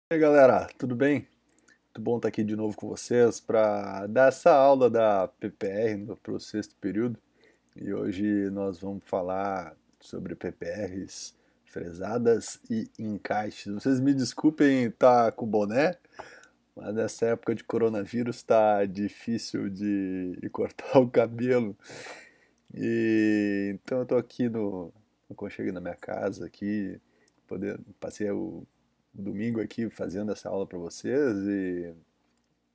E aí galera, tudo bem? Muito bom estar aqui de novo com vocês para dar essa aula da PPR para o sexto período. E hoje nós vamos falar sobre PPRs, fresadas e encaixes. Vocês me desculpem estar com boné, mas nessa época de coronavírus está difícil de cortar o cabelo. E então eu estou aqui no aconchego da minha casa aqui, passei o domingo aqui fazendo essa aula para vocês e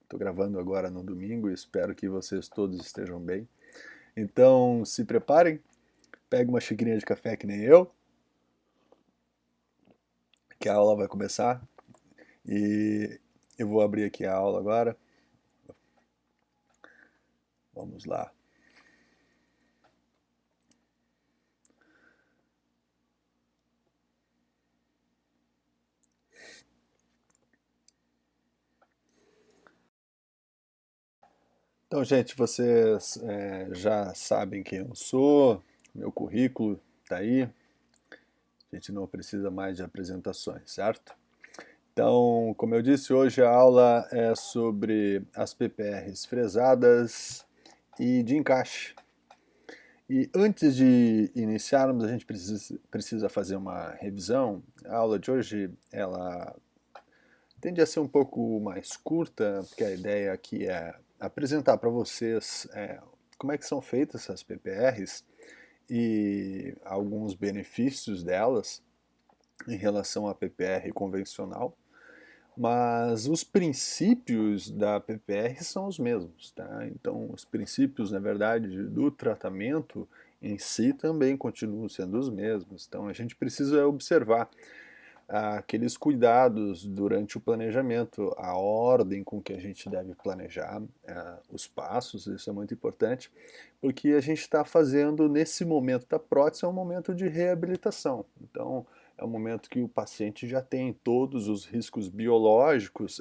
estou gravando agora no domingo e espero que vocês todos estejam bem. Então se preparem, pegue uma xicrinha de café que nem eu, que a aula vai começar e eu vou abrir aqui a aula agora. Vamos lá. Então, gente, vocês já sabem quem eu sou, meu currículo está aí, a gente não precisa mais de apresentações, certo? Então, como eu disse, hoje a aula é sobre as PPRs fresadas e de encaixe. E antes de iniciarmos, a gente precisa fazer uma revisão. A aula de hoje, ela tende a ser um pouco mais curta, porque a ideia aqui é apresentar para vocês como é que são feitas essas PPRs e alguns benefícios delas em relação à PPR convencional. Mas os princípios da PPR são os mesmos, tá? Então, os princípios, na verdade, do tratamento em si também continuam sendo os mesmos. Então, a gente precisa observar aqueles cuidados durante o planejamento, a ordem com que a gente deve planejar os passos, isso é muito importante, porque a gente está fazendo, nesse momento da prótese, é um momento de reabilitação. Então, é um momento que o paciente já tem todos os riscos biológicos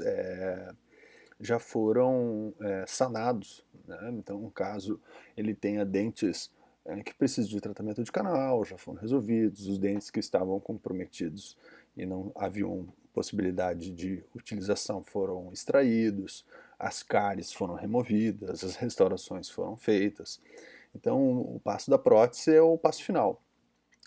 já foram sanados, né? Então, caso ele tenha dentes que precisam de tratamento de canal, já foram resolvidos, os dentes que estavam comprometidos e não haviam possibilidade de utilização foram extraídos, as cáries foram removidas, as restaurações foram feitas. Então, o passo da prótese é o passo final.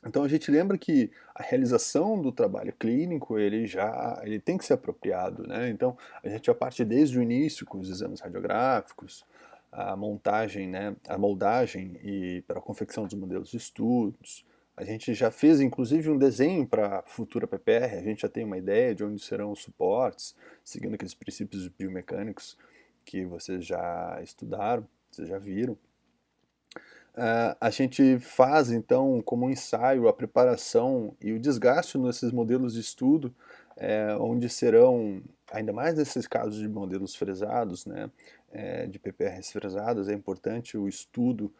Então a gente lembra que a realização do trabalho clínico ele tem que ser apropriado, né? Então a gente já parte desde o início com os exames radiográficos, a montagem, né, a moldagem e para a confecção dos modelos de estudos. A gente já fez inclusive um desenho para a futura PPR, a gente já tem uma ideia de onde serão os suportes, seguindo aqueles princípios biomecânicos que vocês já estudaram, vocês já viram. A gente faz então como um ensaio a preparação e o desgaste nesses modelos de estudo, onde serão, ainda mais nesses casos de modelos fresados, né, de PPRs fresadas, é importante o estudo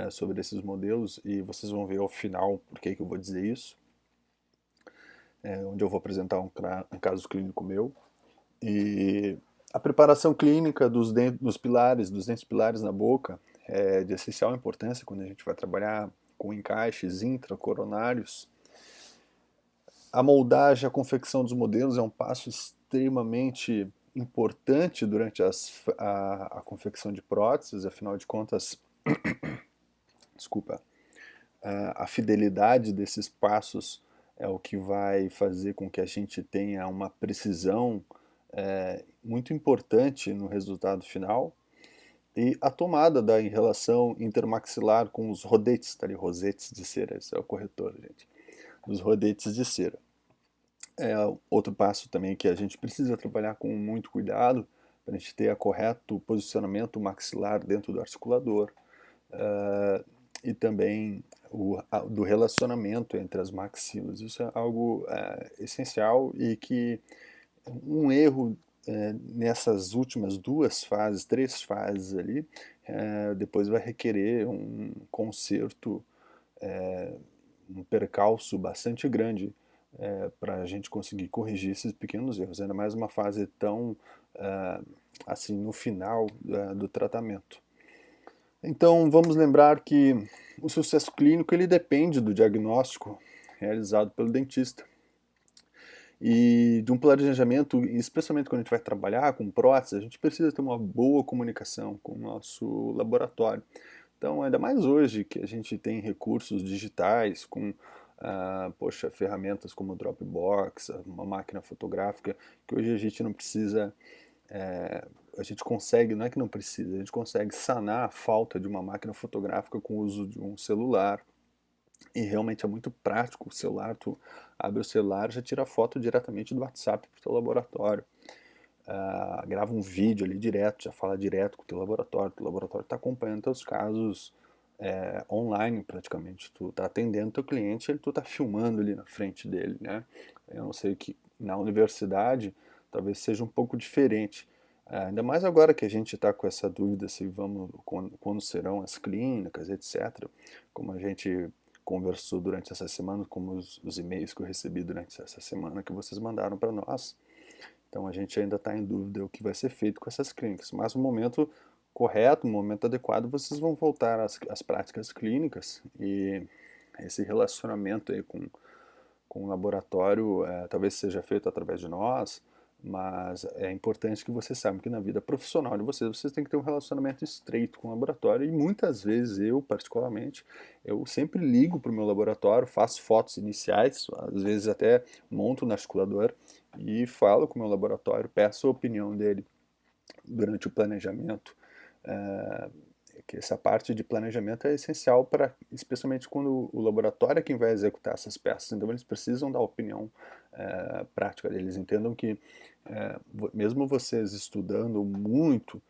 sobre esses modelos e vocês vão ver ao final por que eu vou dizer isso, onde eu vou apresentar um caso clínico meu. E a preparação clínica dos pilares, dos dentes pilares na boca é de essencial importância quando a gente vai trabalhar com encaixes intracoronários. A moldagem, a confecção dos modelos é um passo extremamente importante durante a confecção de próteses, afinal de contas, desculpa, a fidelidade desses passos é o que vai fazer com que a gente tenha uma precisão muito importante no resultado final. E a tomada da relação intermaxilar com os rodetes, tá ali, rosetes de cera, esse é o corretor, gente, dos rodetes de cera. Outro passo também que a gente precisa trabalhar com muito cuidado para a gente ter o correto posicionamento maxilar dentro do articulador e também do relacionamento entre as maxilas. Isso é algo essencial e que um erro nessas últimas duas fases, três fases ali, depois vai requerer um conserto, um percalço bastante grande para a gente conseguir corrigir esses pequenos erros, ainda mais uma fase tão assim no final do tratamento. Então vamos lembrar que o sucesso clínico ele depende do diagnóstico realizado pelo dentista. e de um planejamento, especialmente quando a gente vai trabalhar com prótese, a gente precisa ter uma boa comunicação com o nosso laboratório. Então, ainda mais hoje que a gente tem recursos digitais com, poxa, ferramentas como o Dropbox, uma máquina fotográfica, que hoje a gente não precisa, a gente consegue, não é que não precisa, a gente consegue sanar a falta de uma máquina fotográfica com o uso de um celular. E realmente é muito prático o celular, tu abre o celular e já tira foto diretamente do WhatsApp para o teu laboratório. Grava um vídeo ali direto, já fala direto com o teu laboratório está acompanhando teus casos online praticamente, tu está atendendo teu cliente, tu está filmando ali na frente dele, né? Eu não sei que na universidade talvez seja um pouco diferente, ainda mais agora que a gente está com essa dúvida se vamos, quando serão as clínicas, etc. Como a gente conversou durante essa semana, como os e-mails que eu recebi durante essa semana que vocês mandaram para nós. Então a gente ainda está em dúvida o que vai ser feito com essas clínicas, mas no momento correto, no momento adequado, vocês vão voltar às práticas clínicas e esse relacionamento aí com o laboratório talvez seja feito através de nós, mas é importante que vocês saibam que na vida profissional de vocês, vocês têm que ter um relacionamento estreito com o laboratório e muitas vezes eu, particularmente, eu sempre ligo para o meu laboratório, faço fotos iniciais, às vezes até monto no articulador e falo com o meu laboratório, peço a opinião dele durante o planejamento. É, que essa parte de planejamento é essencial para, especialmente quando o laboratório é quem vai executar essas peças. Então eles precisam da opinião prática deles. Entendam que mesmo vocês estudando muito,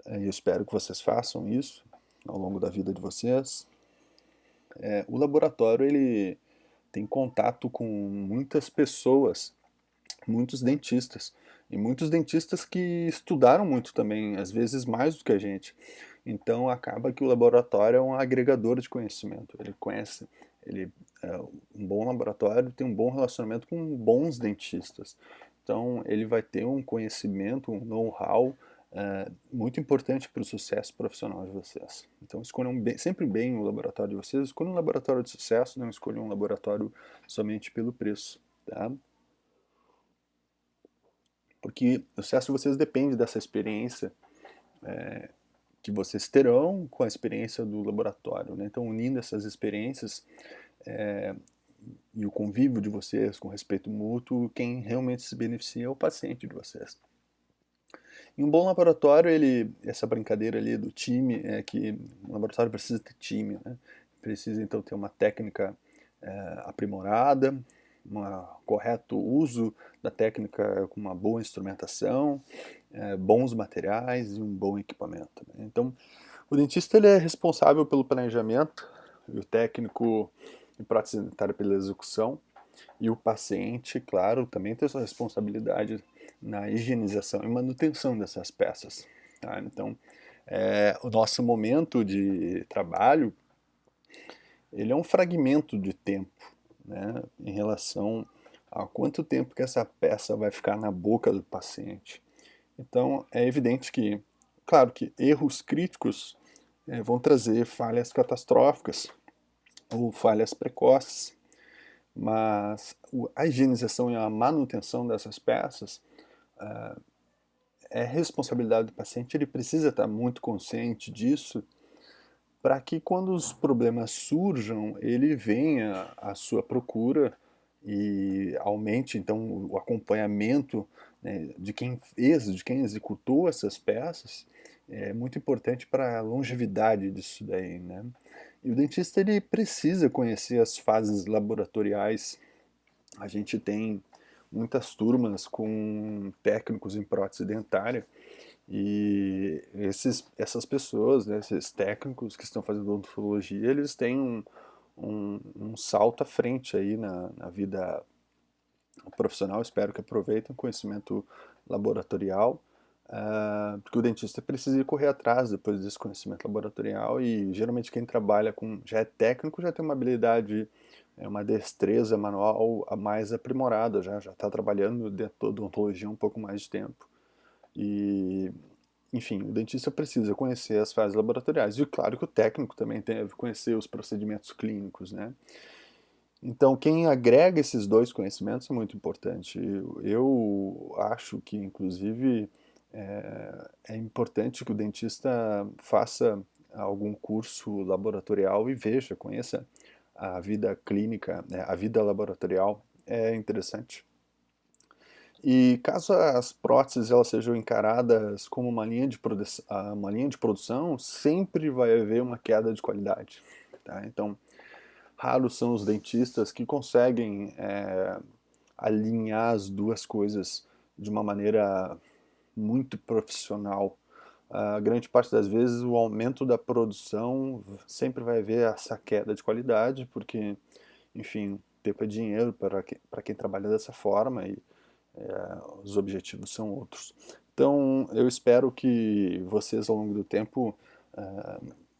e eu espero que vocês façam isso ao longo da vida de vocês, o laboratório ele tem contato com muitas pessoas, muitos dentistas. E muitos dentistas que estudaram muito também, às vezes mais do que a gente. Então acaba que o laboratório é um agregador de conhecimento. Ele conhece, ele um bom laboratório tem um bom relacionamento com bons dentistas. Então ele vai ter um conhecimento, um know-how muito importante para o sucesso profissional de vocês. Então escolham sempre bem o laboratório de vocês. Escolham um laboratório de sucesso, não escolham um laboratório somente pelo preço, tá? Porque o sucesso de vocês depende dessa experiência que vocês terão com a experiência do laboratório, né? Então, unindo essas experiências e o convívio de vocês com respeito mútuo, quem realmente se beneficia é o paciente de vocês. E um bom laboratório, essa brincadeira ali do time, é que um laboratório precisa ter time, né? Precisa então ter uma técnica aprimorada, um correto uso da técnica com uma boa instrumentação, bons materiais e um bom equipamento, né? Então, o dentista ele é responsável pelo planejamento e o técnico em prótese dentária pela execução e o paciente, claro, também tem sua responsabilidade na higienização e manutenção dessas peças, tá? Então, o nosso momento de trabalho ele é um fragmento de tempo, né, em relação a quanto tempo que essa peça vai ficar na boca do paciente. Então, é evidente que, claro que erros críticos vão trazer falhas catastróficas ou falhas precoces, mas a higienização e a manutenção dessas peças é responsabilidade do paciente, ele precisa estar muito consciente disso para que quando os problemas surjam, ele venha à sua procura e aumente então o acompanhamento, né, de quem fez, de quem executou essas peças, é muito importante para a longevidade disso daí, né? E o dentista ele precisa conhecer as fases laboratoriais. A gente tem muitas turmas com técnicos em prótese dentária e essas pessoas, né, esses técnicos que estão fazendo odontologia, eles têm um salto à frente aí na vida profissional. Espero que aproveitem o conhecimento laboratorial, porque o dentista precisa ir correr atrás depois desse conhecimento laboratorial e geralmente quem trabalha com já é técnico já tem uma habilidade, uma destreza manual a mais aprimorada, já está trabalhando dentro da odontologia um pouco mais de tempo. E, enfim, o dentista precisa conhecer as fases laboratoriais. E claro que o técnico também deve conhecer os procedimentos clínicos, né? Então, quem agrega esses dois conhecimentos é muito importante. Eu acho que, inclusive, é importante que o dentista faça algum curso laboratorial e veja, conheça a vida clínica, né, a vida laboratorial é interessante. E caso as próteses elas sejam encaradas como uma linha de produção, sempre vai haver uma queda de qualidade. Tá? Então, raros são os dentistas que conseguem alinhar as duas coisas de uma maneira muito profissional. A grande parte das vezes o aumento da produção sempre vai haver essa queda de qualidade, porque, enfim, tempo é dinheiro para quem trabalha dessa forma e os objetivos são outros. Então, eu espero que vocês, ao longo do tempo,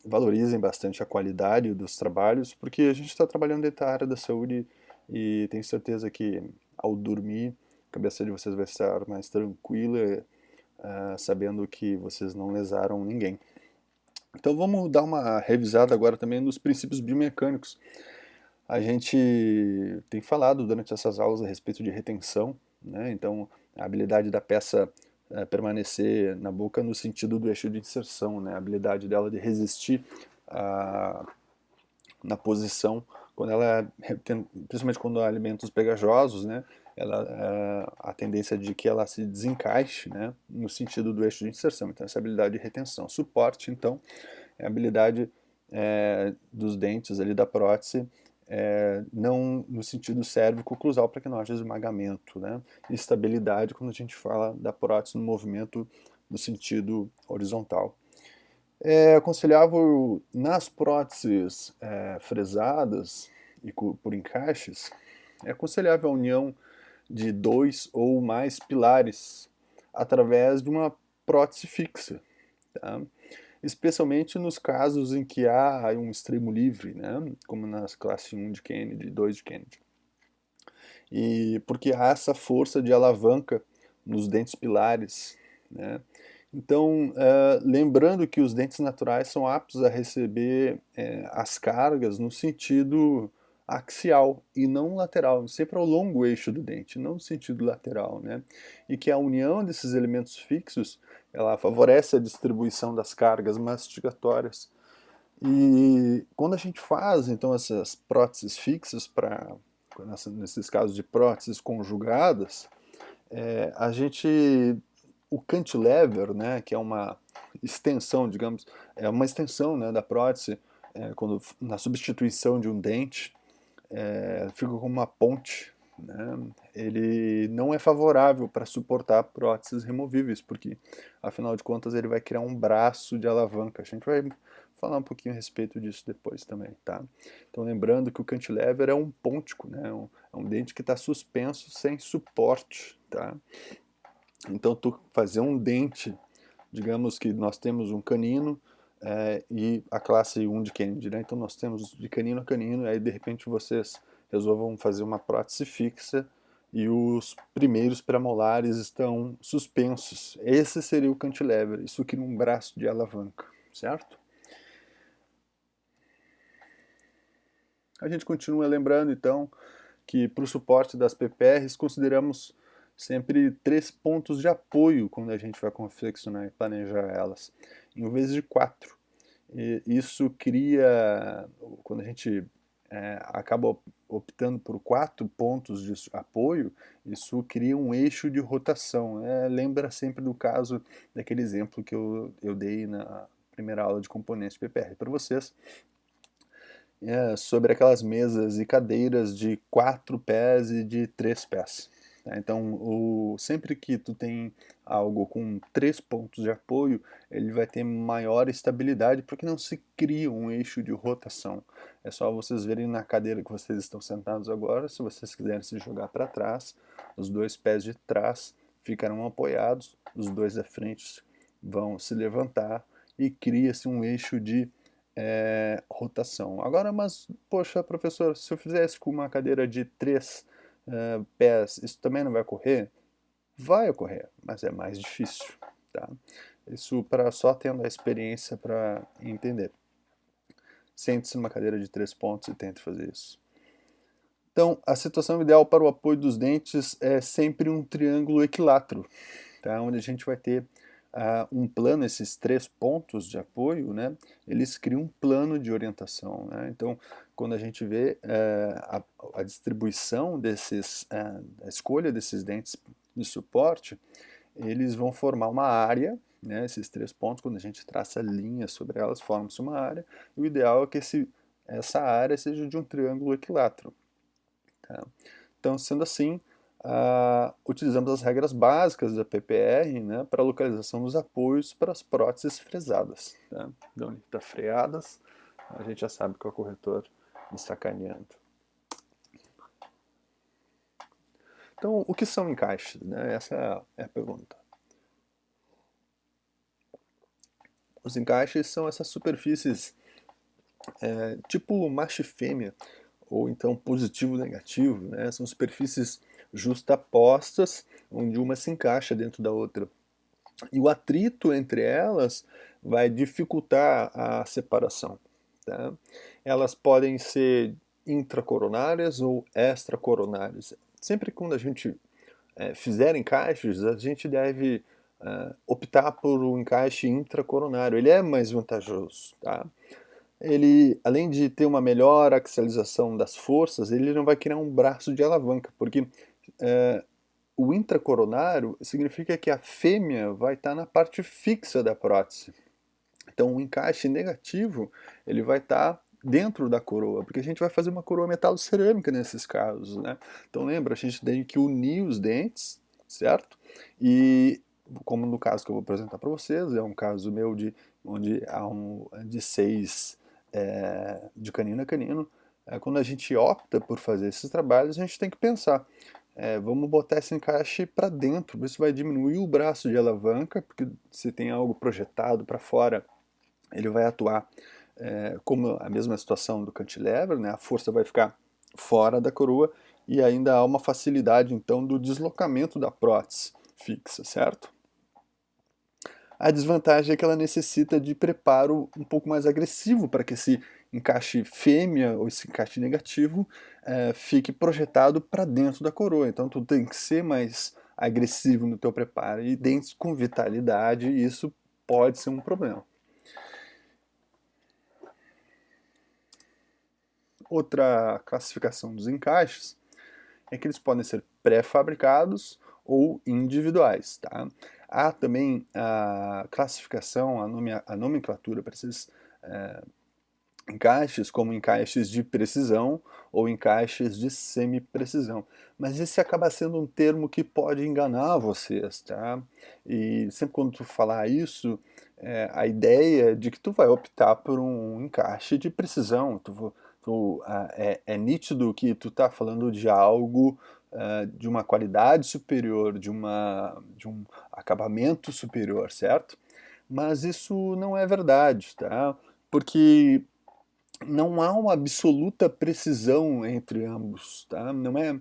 valorizem bastante a qualidade dos trabalhos, porque a gente está trabalhando dentro da área da saúde e tenho certeza que, ao dormir, a cabeça de vocês vai estar mais tranquila, sabendo que vocês não lesaram ninguém. Então, vamos dar uma revisada agora também nos princípios biomecânicos. A gente tem falado durante essas aulas a respeito de retenção, né? Então, a habilidade da peça permanecer na boca no sentido do eixo de inserção, né? A habilidade dela de resistir na posição, quando ela, principalmente quando há alimentos pegajosos, né? A tendência de que ela se desencaixe, né? No sentido do eixo de inserção. Então, essa habilidade de retenção. Suporte, então, é a habilidade dos dentes ali da prótese, não no sentido cérvico-oclusal para que não haja esmagamento, né? Estabilidade quando a gente fala da prótese no movimento no sentido horizontal. É aconselhável nas próteses fresadas e por encaixes, é aconselhável a união de 2 ou mais pilares através de uma prótese fixa, tá? Especialmente nos casos em que há um extremo livre, né? Como nas classe 1 de Kennedy, 2 de Kennedy. E porque há essa força de alavanca nos dentes pilares, né? Então, lembrando que os dentes naturais são aptos a receber as cargas no sentido axial e não lateral, sempre ao longo eixo do dente, não no sentido lateral, né? E que a união desses elementos fixos, ela favorece a distribuição das cargas mastigatórias. E quando a gente faz, então, essas próteses fixas nesses casos de próteses conjugadas, a gente o cantilever, né, que é uma extensão, digamos, é uma extensão, né, da prótese, quando na substituição de um dente, fica como uma ponte, né, ele não é favorável para suportar próteses removíveis, porque, afinal de contas, ele vai criar um braço de alavanca. A gente vai falar um pouquinho a respeito disso depois também, tá? Então, lembrando que o cantilever é um pôntico, né, é um dente que está suspenso sem suporte, tá? Então, tu fazer um dente, digamos que nós temos um canino e a classe 1 de Kennedy, né? Então, nós temos de canino a canino, aí de repente vocês resolvam fazer uma prótese fixa e os primeiros premolares estão suspensos. Esse seria o cantilever, isso aqui num braço de alavanca, certo? A gente continua lembrando, então, que para o suporte das PPRs consideramos sempre 3 pontos de apoio quando a gente vai confeccionar e planejar elas, em vez de 4. E isso cria, quando a gente acaba optando por 4 pontos de apoio, isso cria um eixo de rotação. Lembra sempre do caso daquele exemplo que eu dei na primeira aula de componentes PPR para vocês, sobre aquelas mesas e cadeiras de 4 pés e de 3 pés. Tá? Então, sempre que tu tem algo com 3 pontos de apoio, ele vai ter maior estabilidade, porque não se cria um eixo de rotação. É só vocês verem na cadeira que vocês estão sentados agora, se vocês quiserem se jogar para trás, os 2 pés de trás ficarão apoiados, os 2 da frente vão se levantar e cria-se um eixo de rotação. Agora, mas, poxa, professor, se eu fizesse com uma cadeira de 3 pés, isso também não vai ocorrer? Vai ocorrer, mas é mais difícil, tá? Isso para só tendo a experiência para entender. Sente-se numa cadeira de 3 pontos e tente fazer isso. Então, a situação ideal para o apoio dos dentes é sempre um triângulo equilátero, tá? Onde a gente vai ter um plano, esses 3 pontos de apoio, né? Eles criam um plano de orientação, né? Então, quando a gente vê a distribuição desses, a escolha desses dentes de suporte, eles vão formar uma área, né? Esses 3 pontos, quando a gente traça linhas sobre elas, forma-se uma área. E o ideal é que essa área seja de um triângulo equilátero. Tá? Então, sendo assim, utilizamos as regras básicas da PPR, né, para a localização dos apoios para as próteses fresadas. Tá? Então, ele está freadas, a gente já sabe que é o corretor me sacaneando. Então, o que são encaixes? Né? Essa é a pergunta. Os encaixes são essas superfícies tipo macho e fêmea, ou então positivo e negativo, né? São superfícies justapostas, onde uma se encaixa dentro da outra. E o atrito entre elas vai dificultar a separação. Tá? Elas podem ser intracoronárias ou extracoronárias. Sempre quando a gente fizer encaixes, a gente deve optar por um encaixe intracoronário. Ele é mais vantajoso. Tá? Ele, além de ter uma melhor axialização das forças, ele não vai criar um braço de alavanca, porque o intracoronário significa que a fêmea vai estar na parte fixa da prótese. Então, o encaixe negativo, ele vai estar dentro da coroa, porque a gente vai fazer uma coroa metalocerâmica nesses casos, né? Então, lembra, a gente tem que unir os dentes, certo? E, como no caso que eu vou apresentar para vocês, é um caso meu onde há de 6 de canino a canino, quando a gente opta por fazer esses trabalhos, a gente tem que pensar, vamos botar esse encaixe para dentro, isso vai diminuir o braço de alavanca, porque se tem algo projetado para fora, ele vai atuar como a mesma situação do cantilever, né? A força vai ficar fora da coroa e ainda há uma facilidade então do deslocamento da prótese fixa, certo? A desvantagem é que ela necessita de preparo um pouco mais agressivo para que esse encaixe fêmea ou esse encaixe negativo fique projetado para dentro da coroa. Então tu tem que ser mais agressivo no teu preparo e dentes com vitalidade, e isso pode ser um problema. Outra classificação dos encaixes é que eles podem ser pré-fabricados ou individuais. Tá? Há também a classificação, a nomenclatura para esses encaixes, como encaixes de precisão ou encaixes de semi-precisão. Mas esse acaba sendo um termo que pode enganar vocês, tá? E sempre quando tu falar isso, a ideia de que tu vai optar por um encaixe de precisão. É nítido que tu está falando de algo de uma qualidade superior, de um acabamento superior, certo? Mas isso não é verdade, tá? Porque não há uma absoluta precisão entre ambos, tá? Não é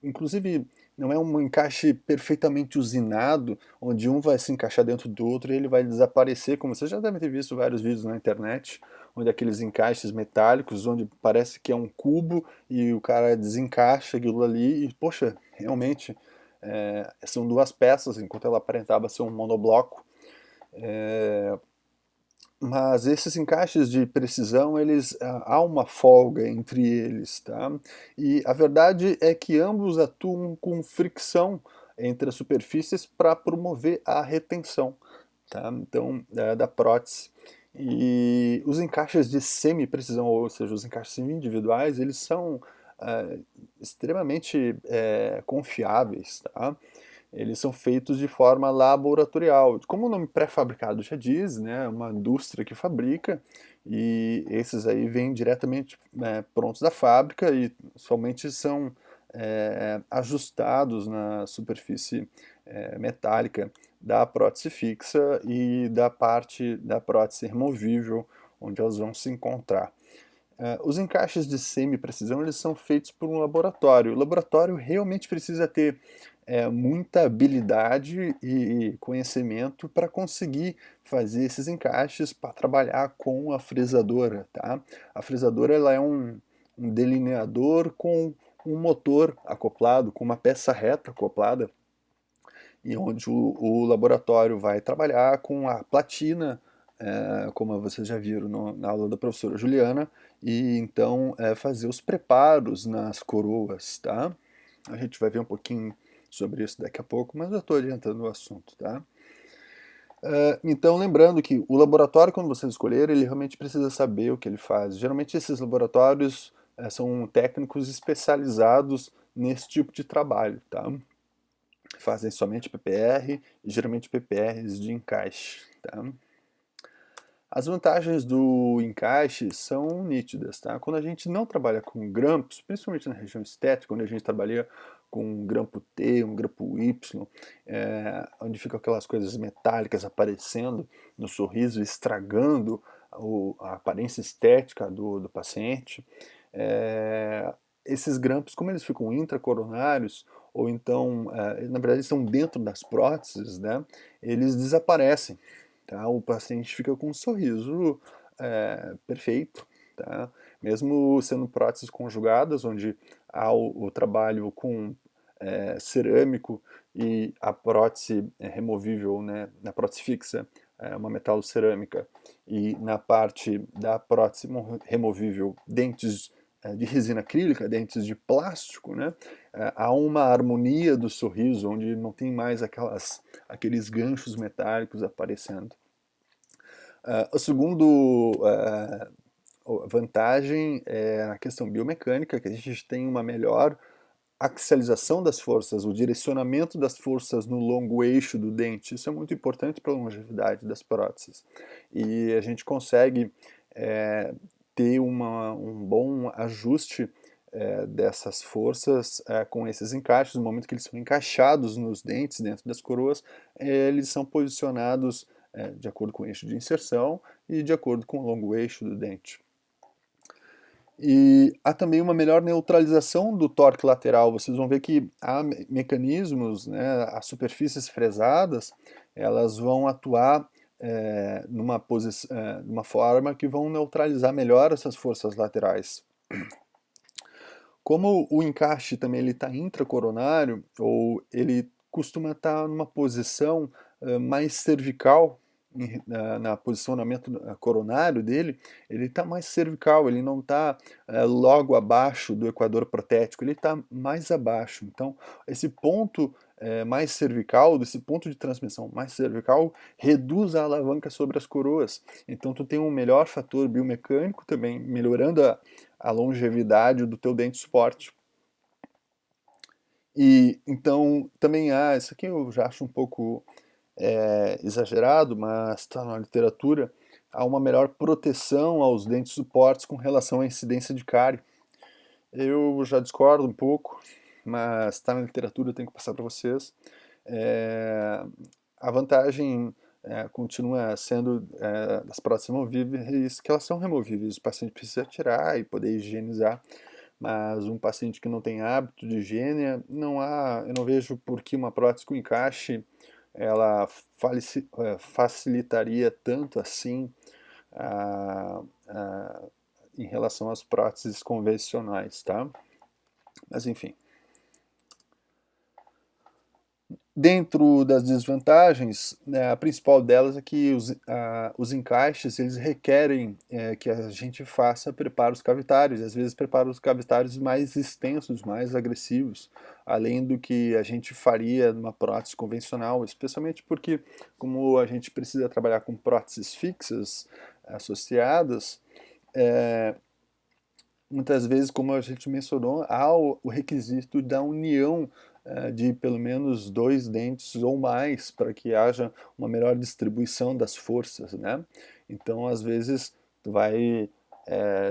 inclusive não é um encaixe perfeitamente usinado, onde um vai se encaixar dentro do outro e ele vai desaparecer, como você já deve ter visto vários vídeos na internet, onde aqueles encaixes metálicos, onde parece que é um cubo e o cara desencaixa aquilo ali e, poxa, realmente são duas peças, enquanto ela aparentava ser um monobloco. Mas esses encaixes de precisão, há uma folga entre eles, tá? E a verdade é que ambos atuam com fricção entre as superfícies para promover a retenção, tá? Então, da prótese. E os encaixes de semi-precisão, ou seja, os encaixes individuais, eles são extremamente confiáveis, tá? Eles são feitos de forma laboratorial. Como o nome pré-fabricado já diz, né, é uma indústria que fabrica, e esses aí vêm diretamente prontos da fábrica e somente são ajustados na superfície metálica da prótese fixa e da parte da prótese removível, onde elas vão se encontrar. Os encaixes de semi-precisão, eles são feitos por um laboratório. O laboratório realmente precisa ter muita habilidade e conhecimento para conseguir fazer esses encaixes para trabalhar com a fresadora, tá? A fresadora, ela é um um delineador com um motor acoplado, com uma peça reta acoplada, e onde o laboratório vai trabalhar com a platina, como vocês já viram na aula da professora Juliana, e então fazer os preparos nas coroas, tá? A gente vai ver um pouquinho sobre isso daqui a pouco, mas eu estou adiantando o assunto, tá? Então, lembrando que o laboratório, quando vocês escolherem, ele realmente precisa saber o que ele faz. Geralmente, esses laboratórios são técnicos especializados nesse tipo de trabalho, tá? Fazem somente PPR e geralmente PPRs de encaixe, tá? As vantagens do encaixe são nítidas, tá? Quando a gente não trabalha com grampos, principalmente na região estética, quando a gente trabalha com um grampo T, um grampo Y, onde ficam aquelas coisas metálicas aparecendo no sorriso, estragando a aparência estética do paciente, esses grampos, como eles ficam intracoronários, ou então, na verdade, estão dentro das próteses, né? Eles desaparecem. Tá? O paciente fica com um sorriso perfeito, tá? Mesmo sendo próteses conjugadas, onde há o trabalho com cerâmico e a prótese removível, né? Na prótese fixa, uma metalocerâmica, e na parte da prótese removível, dentes de resina acrílica, dentes de plástico, né? Há uma harmonia do sorriso, onde não tem mais aqueles ganchos metálicos aparecendo. O segundo vantagem é a questão biomecânica, que a gente tem uma melhor axialização das forças, o direcionamento das forças no longo eixo do dente. Isso é muito importante para a longevidade das próteses. E a gente consegue ter um bom ajuste dessas forças com esses encaixes. No momento que eles são encaixados nos dentes, dentro das coroas, eles são posicionados de acordo com o eixo de inserção e de acordo com o longo eixo do dente. E há também uma melhor neutralização do torque lateral. Vocês vão ver que há mecanismos, né, as superfícies fresadas, elas vão atuar numa forma que vão neutralizar melhor essas forças laterais. Como o encaixe também está intracoronário, ou ele costuma estar numa posição mais cervical, na posicionamento coronário dele, ele está mais cervical, ele não está logo abaixo do equador protético, ele está mais abaixo. Então, esse ponto mais cervical, desse ponto de transmissão mais cervical, reduz a alavanca sobre as coroas. Então, tu tem um melhor fator biomecânico também, melhorando a longevidade do teu dente suporte. E então também há, isso aqui eu já acho um pouco exagerado, mas está na literatura, há uma melhor proteção aos dentes suportes com relação à incidência de cárie. Eu já discordo um pouco, mas está na literatura, eu tenho que passar para vocês. A vantagem continua sendo das próteses removíveis, que elas são removíveis, o paciente precisa tirar e poder higienizar, mas um paciente que não tem hábito de higiene, eu não vejo por que uma prótese com encaixe ela facilitaria tanto assim em relação às próteses convencionais, tá? Mas enfim. Dentro das desvantagens, né, a principal delas é que os encaixes eles requerem que a gente faça preparos cavitários, às vezes preparos cavitários mais extensos, mais agressivos, além do que a gente faria numa prótese convencional, especialmente porque, como a gente precisa trabalhar com próteses fixas associadas, muitas vezes, como a gente mencionou, há o requisito da união de pelo menos dois dentes ou mais para que haja uma melhor distribuição das forças, né? Então, às vezes,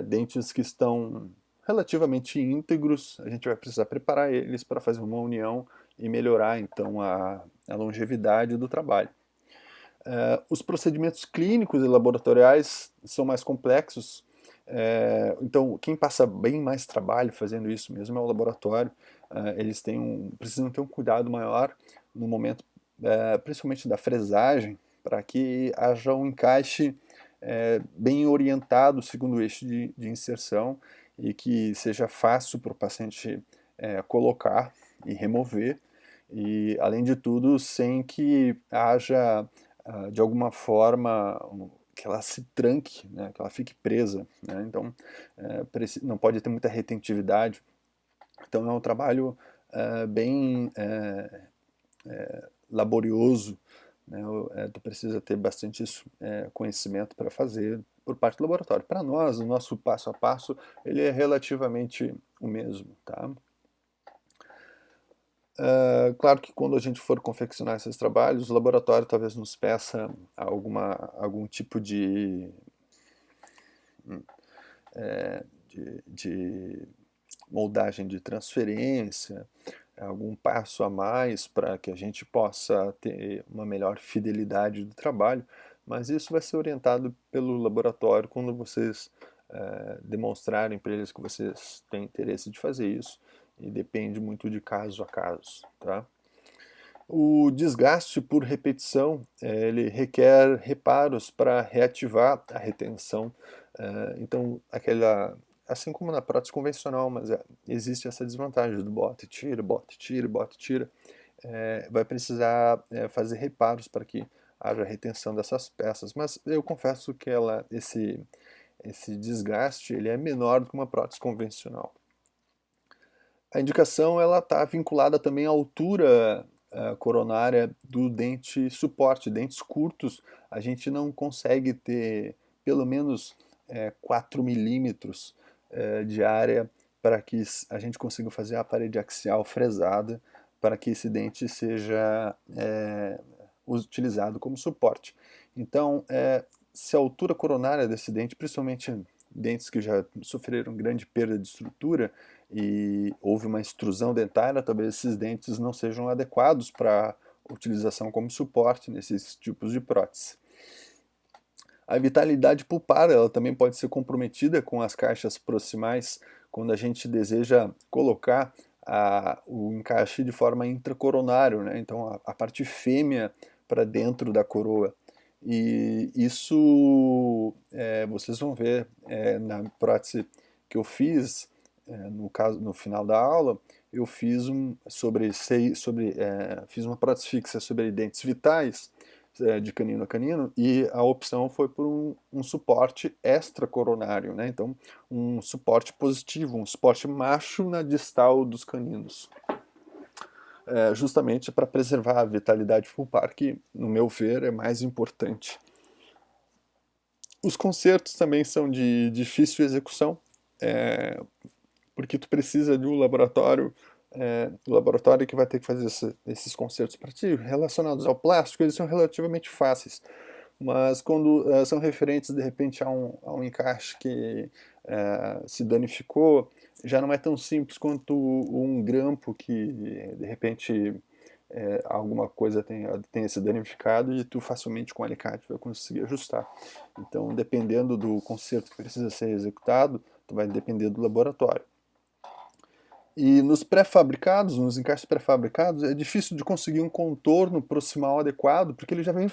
dentes que estão relativamente íntegros, a gente vai precisar preparar eles para fazer uma união e melhorar, então, a longevidade do trabalho. Os procedimentos clínicos e laboratoriais são mais complexos, então quem passa bem mais trabalho fazendo isso mesmo é o laboratório. Eles precisam ter um cuidado maior no momento, principalmente da fresagem, para que haja um encaixe bem orientado segundo o eixo de inserção e que seja fácil para o paciente colocar e remover, e além de tudo sem que haja de alguma forma que ela se tranque, né, que ela fique presa, né? Então não pode ter muita retentividade. Então é um trabalho bem laborioso, né? Tu precisa ter bastante conhecimento para fazer por parte do laboratório. Para nós, o nosso passo a passo, ele é relativamente o mesmo, tá? Claro que quando a gente for confeccionar esses trabalhos, o laboratório talvez nos peça algum tipo de moldagem de transferência, algum passo a mais para que a gente possa ter uma melhor fidelidade do trabalho, mas isso vai ser orientado pelo laboratório quando vocês demonstrarem para eles que vocês têm interesse de fazer isso, e depende muito de caso a caso, tá? O desgaste por repetição, ele requer reparos para reativar a retenção. Então, assim como na prótese convencional, mas existe essa desvantagem do bota e tira, bota e tira, bota e tira. Vai precisar fazer reparos para que haja retenção dessas peças, mas eu confesso que esse desgaste ele é menor do que uma prótese convencional. A indicação ela está vinculada também à altura coronária do dente suporte. Dentes curtos, a gente não consegue ter pelo menos 4 milímetros de área para que a gente consiga fazer a parede axial fresada para que esse dente seja utilizado como suporte. Então, se a altura coronária desse dente, principalmente dentes que já sofreram grande perda de estrutura e houve uma extrusão dentária, talvez esses dentes não sejam adequados para utilização como suporte nesses tipos de prótese. A vitalidade pulpar ela também pode ser comprometida com as caixas proximais quando a gente deseja colocar o encaixe de forma intracoronária, né? Então a parte fêmea para dentro da coroa. E isso vocês vão ver na prótese que eu fiz, no final da aula, eu fiz fiz uma prótese fixa sobre dentes vitais, de canino a canino, e a opção foi por um suporte extracoronário, né? Então, um suporte positivo, um suporte macho na distal dos caninos. Justamente para preservar a vitalidade pulpar, que, no meu ver, é mais importante. Os consertos também são de difícil execução, porque tu precisa de um laboratório, o laboratório que vai ter que fazer esses consertos para ti, relacionados ao plástico, eles são relativamente fáceis, mas quando são referentes de repente a um encaixe que se danificou, já não é tão simples quanto um grampo que de repente alguma coisa tenha se danificado e tu facilmente com o alicate vai conseguir ajustar. Então, dependendo do conserto que precisa ser executado, tu vai depender do laboratório. E nos pré-fabricados, nos encaixes pré-fabricados, é difícil de conseguir um contorno proximal adequado, porque ele já vem,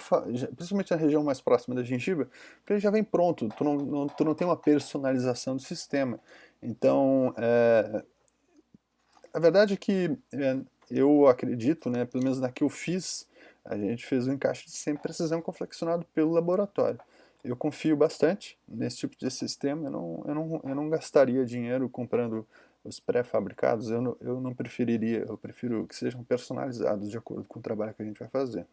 principalmente na região mais próxima da gengiva, porque ele já vem pronto, tu não tem uma personalização do sistema. Então, a verdade é que eu acredito, né, pelo menos na que eu fiz, a gente fez um encaixe sem precisão confeccionado pelo laboratório. Eu confio bastante nesse tipo de sistema, eu não gastaria dinheiro comprando os pré-fabricados, eu não preferiria, eu prefiro que sejam personalizados de acordo com o trabalho que a gente vai fazer.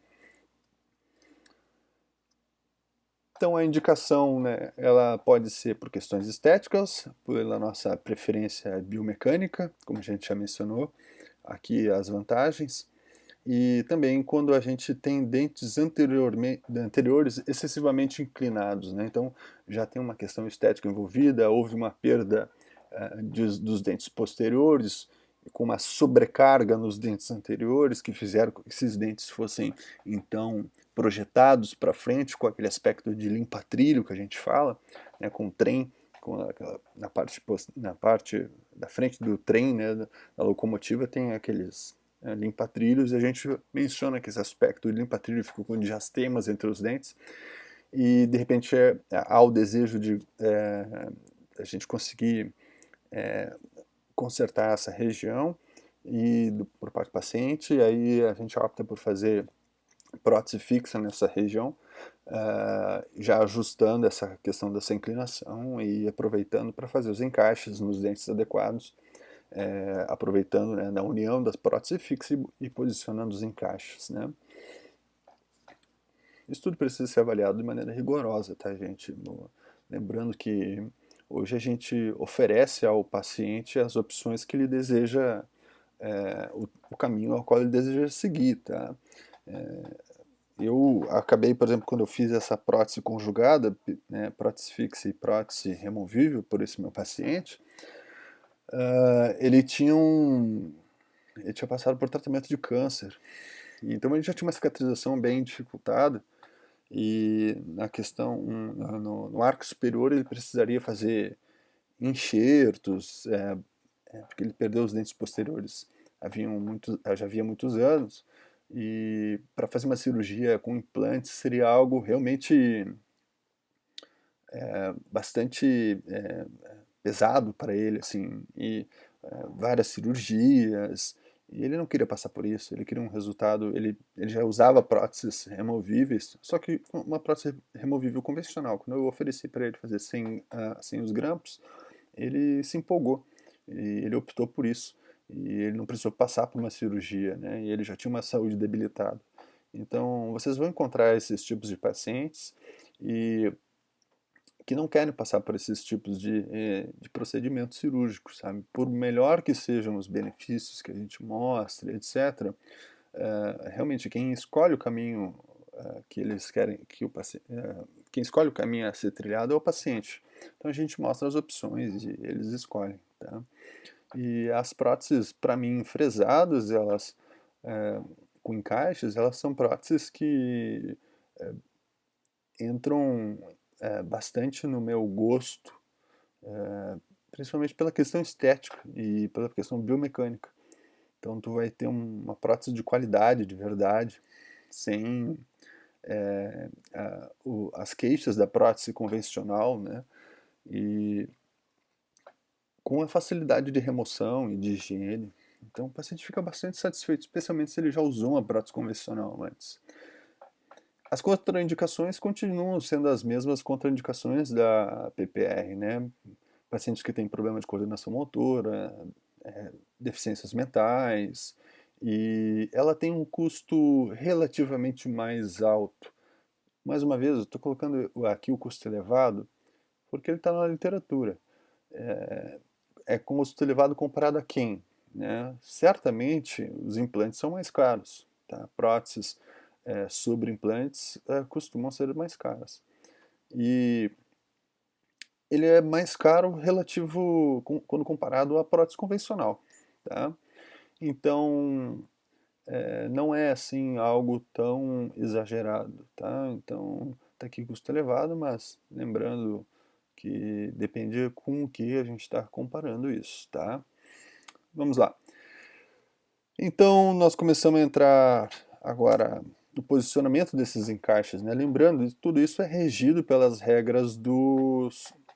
Então a indicação, né, ela pode ser por questões estéticas, pela nossa preferência biomecânica, como a gente já mencionou, aqui as vantagens, e também quando a gente tem dentes anteriores excessivamente inclinados, né? Então já tem uma questão estética envolvida, houve uma perda dos dentes posteriores, com uma sobrecarga nos dentes anteriores, que fizeram com que esses dentes fossem então projetados para frente, com aquele aspecto de limpa-trilho que a gente fala, né, com o trem, na parte da frente do trem, né, da locomotiva, tem aqueles limpa-trilhos, e a gente menciona que esse aspecto de limpa-trilho fica com diastemas entre os dentes, e de repente há o desejo de a gente conseguir consertar essa região e por parte do paciente, aí a gente opta por fazer prótese fixa nessa região, já ajustando essa questão dessa inclinação e aproveitando para fazer os encaixes nos dentes adequados, aproveitando, né, da união das próteses fixas e posicionando os encaixes, né. Isso tudo precisa ser avaliado de maneira rigorosa, tá, gente? Lembrando que hoje a gente oferece ao paciente as opções que ele deseja, o caminho ao qual ele deseja seguir, tá? Eu acabei, por exemplo, quando eu fiz essa prótese conjugada, né, prótese fixa e prótese removível por esse meu paciente, ele tinha passado por tratamento de câncer. Então ele já tinha uma cicatrização bem dificultada e na questão, no arco superior ele precisaria fazer enxertos, porque ele perdeu os dentes posteriores já havia muitos anos, e para fazer uma cirurgia com implantes seria algo realmente bastante pesado para ele, assim, e várias cirurgias, e ele não queria passar por isso, ele queria um resultado, ele já usava próteses removíveis, só que uma prótese removível convencional. Quando eu ofereci para ele fazer sem os grampos, ele se empolgou, e ele optou por isso, e ele não precisou passar por uma cirurgia, né, e ele já tinha uma saúde debilitada. Então, vocês vão encontrar esses tipos de pacientes e que não querem passar por esses tipos de procedimentos cirúrgicos, sabe? Por melhor que sejam os benefícios que a gente mostra, etc., realmente quem escolhe o caminho que eles querem que o paciente, quem escolhe o caminho a ser trilhado é o paciente. Então a gente mostra as opções e eles escolhem, tá? E as próteses, para mim, fresadas, elas com encaixes, elas são próteses que entram bastante no meu gosto, principalmente pela questão estética e pela questão biomecânica. Então tu vai ter uma prótese de qualidade, de verdade, sem as queixas da prótese convencional, né? E com a facilidade de remoção e de higiene. Então o paciente fica bastante satisfeito, especialmente se ele já usou uma prótese convencional antes. As contraindicações continuam sendo as mesmas contraindicações da PPR, né? Pacientes que têm problema de coordenação motora, deficiências mentais, e ela tem um custo relativamente mais alto. Mais uma vez, eu estou colocando aqui o custo elevado porque ele está na literatura. É custo elevado comparado a quem? Né? Certamente os implantes são mais caros, tá? Próteses sobre implantes costumam ser mais caras. E ele é mais caro quando comparado à prótese convencional, tá? Então, não é assim algo tão exagerado, tá? Então, tá aqui custo elevado, mas lembrando que depende com o que a gente está comparando isso, tá? Vamos lá. Então, nós começamos a entrar agora no posicionamento desses encaixes, né? Lembrando, tudo isso é regido pelas regras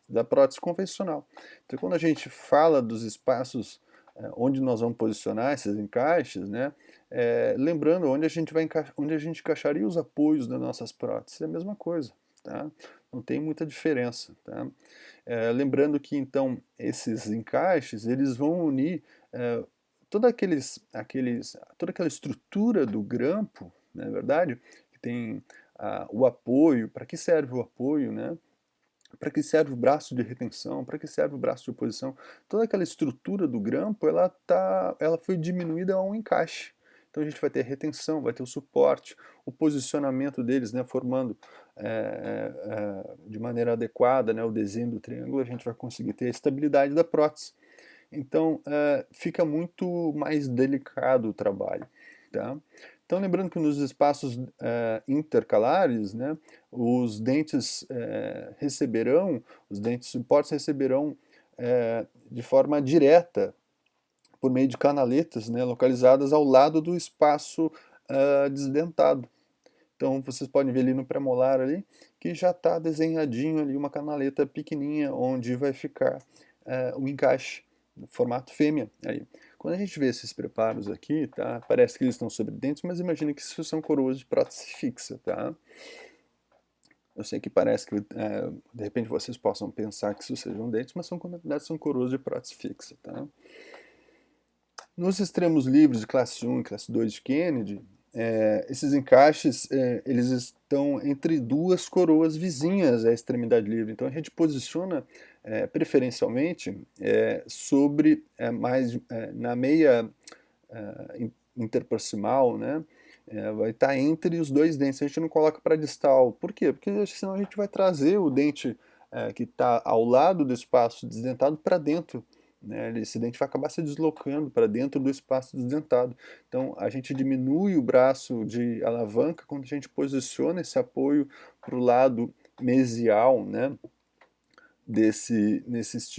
da prótese convencional. Então, quando a gente fala dos espaços onde nós vamos posicionar esses encaixes, né? Lembrando onde a gente encaixaria os apoios das nossas próteses, é a mesma coisa, tá? Não tem muita diferença, tá? Lembrando que então esses encaixes eles vão unir toda aquela estrutura do grampo, não é verdade? Que tem o apoio, para que serve o apoio, né? Para que serve o braço de retenção, para que serve o braço de oposição. Toda aquela estrutura do grampo, ela foi diminuída a um encaixe. Então a gente vai ter retenção, vai ter o suporte, o posicionamento deles, né, formando de maneira adequada, né, o desenho do triângulo, a gente vai conseguir ter a estabilidade da prótese. Então, fica muito mais delicado o trabalho, tá? Então, lembrando que nos espaços intercalares, né, os dentes suportes receberão de forma direta, por meio de canaletas, né, localizadas ao lado do espaço desdentado. Então, vocês podem ver ali no premolar ali, que já está desenhadinho ali uma canaleta pequenininha, onde vai ficar o encaixe. no formato fêmea. Aí. Quando a gente vê esses preparos aqui, tá? Parece que eles estão sobre dentes, mas imagina que isso são coroas de prótese fixa, tá? Eu sei que parece que, de repente, vocês possam pensar que isso sejam dentes, mas na verdade são coroas de prótese fixa, tá? Nos extremos livres de classe 1 e classe 2 de Kennedy, esses encaixes eles estão entre duas coroas vizinhas à extremidade livre. Então a gente posiciona preferencialmente sobre mais na meia interproximal, né? Vai estar entre os dois dentes. A gente não coloca para distal. Por quê? Porque senão a gente vai trazer o dente que está ao lado do espaço desdentado para dentro. Né? Esse dente vai acabar se deslocando para dentro do espaço desdentado. Então, a gente diminui o braço de alavanca quando a gente posiciona esse apoio para o lado mesial, né? Nesses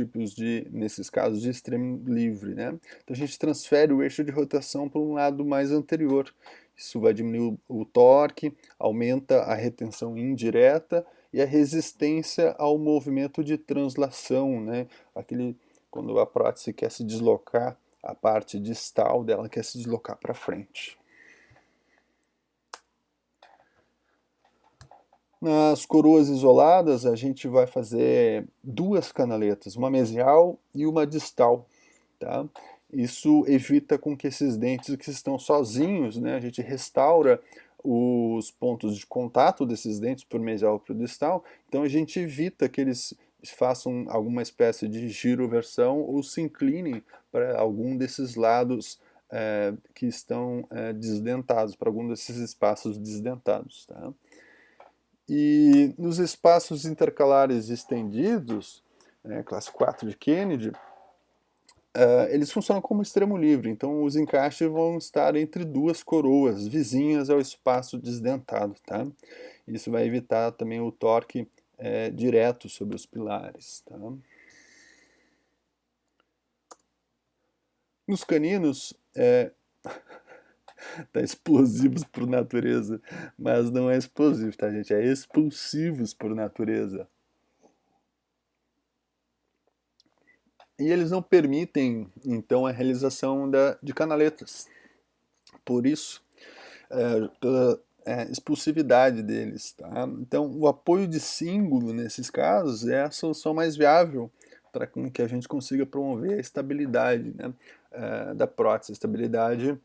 casos de extremo livre, né? Então, a gente transfere o eixo de rotação para um lado mais anterior. Isso vai diminuir o torque, aumenta a retenção indireta e a resistência ao movimento de translação, né? Quando a prótese quer se deslocar, a parte distal dela quer se deslocar para frente. Nas coroas isoladas, a gente vai fazer duas canaletas, uma mesial e uma distal. Tá? Isso evita com que esses dentes que estão sozinhos, né, a gente restaura os pontos de contato desses dentes por mesial e por distal, então a gente evita que eles façam alguma espécie de giroversão ou se inclinem para algum desses lados que estão desdentados, para algum desses espaços desdentados. Tá? E nos espaços intercalares estendidos, classe 4 de Kennedy, eles funcionam como extremo livre, então os encaixes vão estar entre duas coroas vizinhas ao espaço desdentado. Tá? Isso vai evitar também o torque direto sobre os pilares. Tá? Nos caninos, tá explosivos por natureza, mas não é explosivo, tá, gente? É expulsivos por natureza. E eles não permitem, então, a realização de canaletas. Por isso, pela expulsividade deles. Tá? Então, o apoio de símbolo, nesses casos, é a solução mais viável para que a gente consiga promover a estabilidade, né, da prótese. A estabilidade,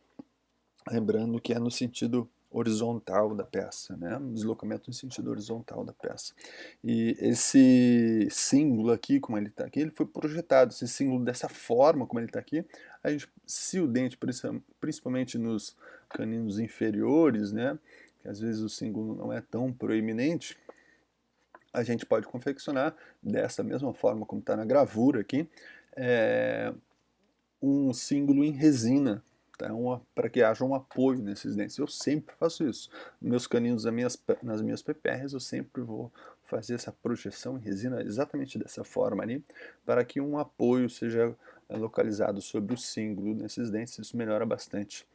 lembrando que é no sentido horizontal da peça, né? Deslocamento no sentido horizontal da peça. E esse símbolo aqui, como ele está aqui, ele foi projetado, esse símbolo dessa forma, como ele está aqui, a gente, se o dente, principalmente nos caninos inferiores, né, que às vezes o símbolo não é tão proeminente, a gente pode confeccionar dessa mesma forma como está na gravura aqui, um símbolo em resina, tá? Para que haja um apoio nesses dentes. Eu sempre faço isso. Nos meus caninos, nas minhas PPRs, eu sempre vou fazer essa projeção em resina exatamente dessa forma ali, para que um apoio seja localizado sobre o símbolo nesses dentes. Isso melhora bastante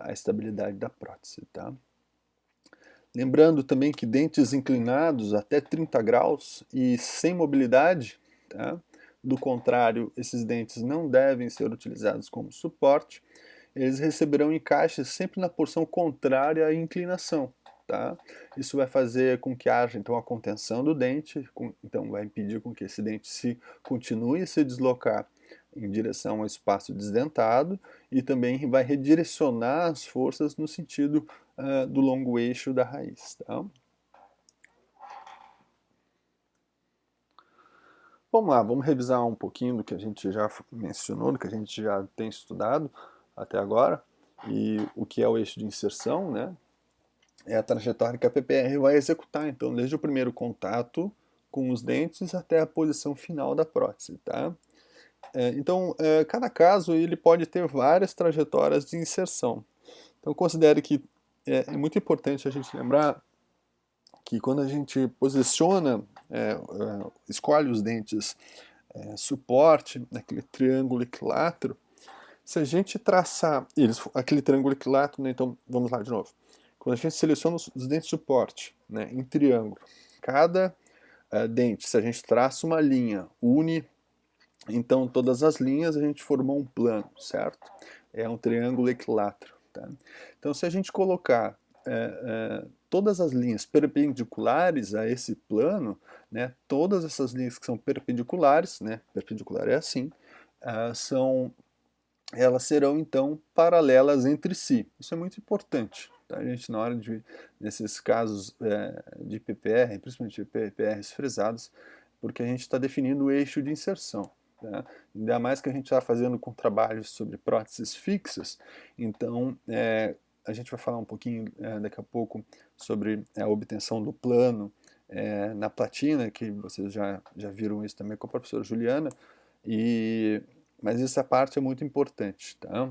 a estabilidade da prótese. Tá? Lembrando também que dentes inclinados até 30 graus e sem mobilidade, tá? Do contrário, esses dentes não devem ser utilizados como suporte. Eles receberão encaixes sempre na porção contrária à inclinação. Tá? Isso vai fazer com que haja então a contenção do dente, então vai impedir com que esse dente continue a se deslocar em direção ao espaço desdentado e também vai redirecionar as forças no sentido do longo eixo da raiz. Tá? Vamos lá, vamos revisar um pouquinho do que a gente já mencionou, do que a gente já tem estudado até agora, e o que é o eixo de inserção, né? É a trajetória que a PPR vai executar, então, desde o primeiro contato com os dentes até a posição final da prótese, tá? Então, cada caso ele pode ter várias trajetórias de inserção. Então, considere que é muito importante a gente lembrar que quando a gente posiciona, escolhe os dentes suporte, naquele triângulo equilátero, se a gente traçar aquele triângulo equilátero, né, então vamos lá de novo. Quando a gente seleciona os dentes de suporte, né, em triângulo, cada dente, se a gente traça uma linha, une Então, todas as linhas a gente formou um plano, certo? É um triângulo equilátero. Tá? Então, se a gente colocar todas as linhas perpendiculares a esse plano, né, todas essas linhas que são perpendiculares, né, perpendicular é assim, elas serão então paralelas entre si. Isso é muito importante. Tá? A gente, na hora de, nesses casos de PPR, principalmente PPRs fresados, porque a gente está definindo o eixo de inserção. Tá? Ainda mais que a gente está fazendo com trabalhos sobre próteses fixas, então a gente vai falar um pouquinho daqui a pouco sobre a obtenção do plano na platina, que vocês já viram isso também com a professora Juliana, mas essa parte é muito importante. Tá?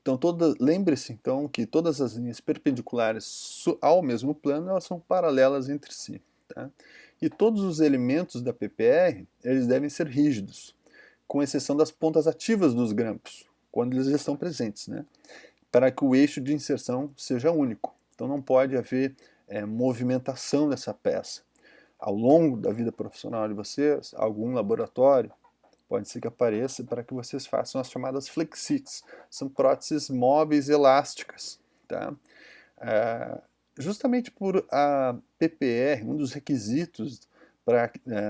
Então, lembre-se então que todas as linhas perpendiculares ao mesmo plano elas são paralelas entre si. Tá? E todos os elementos da PPR eles devem ser rígidos, com exceção das pontas ativas dos grampos, quando eles estão presentes, né? Para que o eixo de inserção seja único. Então não pode haver movimentação dessa peça. Ao longo da vida profissional de vocês, algum laboratório pode ser que apareça para que vocês façam as chamadas flexites. São próteses móveis elásticas. Tá? Justamente por a PPR, um dos requisitos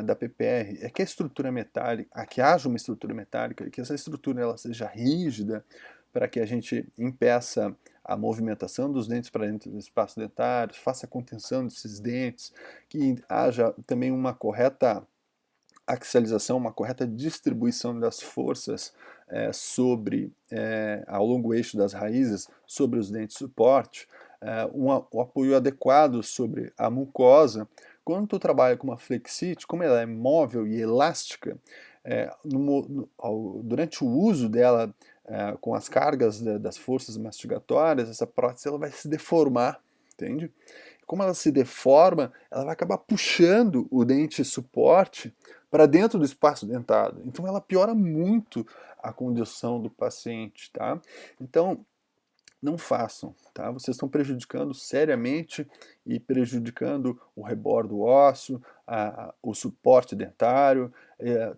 da PPR é que a estrutura metálica, que haja uma estrutura metálica e que essa estrutura ela seja rígida para que a gente impeça a movimentação dos dentes para dentro do espaço dentário, faça a contenção desses dentes, que haja também uma correta axialização, uma correta distribuição das forças ao longo eixo das raízes sobre os dentes de suporte, o apoio adequado sobre a mucosa. Quando tu trabalha com uma flexite, como ela é móvel e elástica, durante o uso dela com as cargas das forças mastigatórias, essa prótese ela vai se deformar, entende? Como ela se deforma, ela vai acabar puxando o dente suporte para dentro do espaço dentado. Então ela piora muito a condição do paciente, tá? Então, não façam, tá? Vocês estão prejudicando seriamente e prejudicando o rebordo ósseo, o suporte dentário,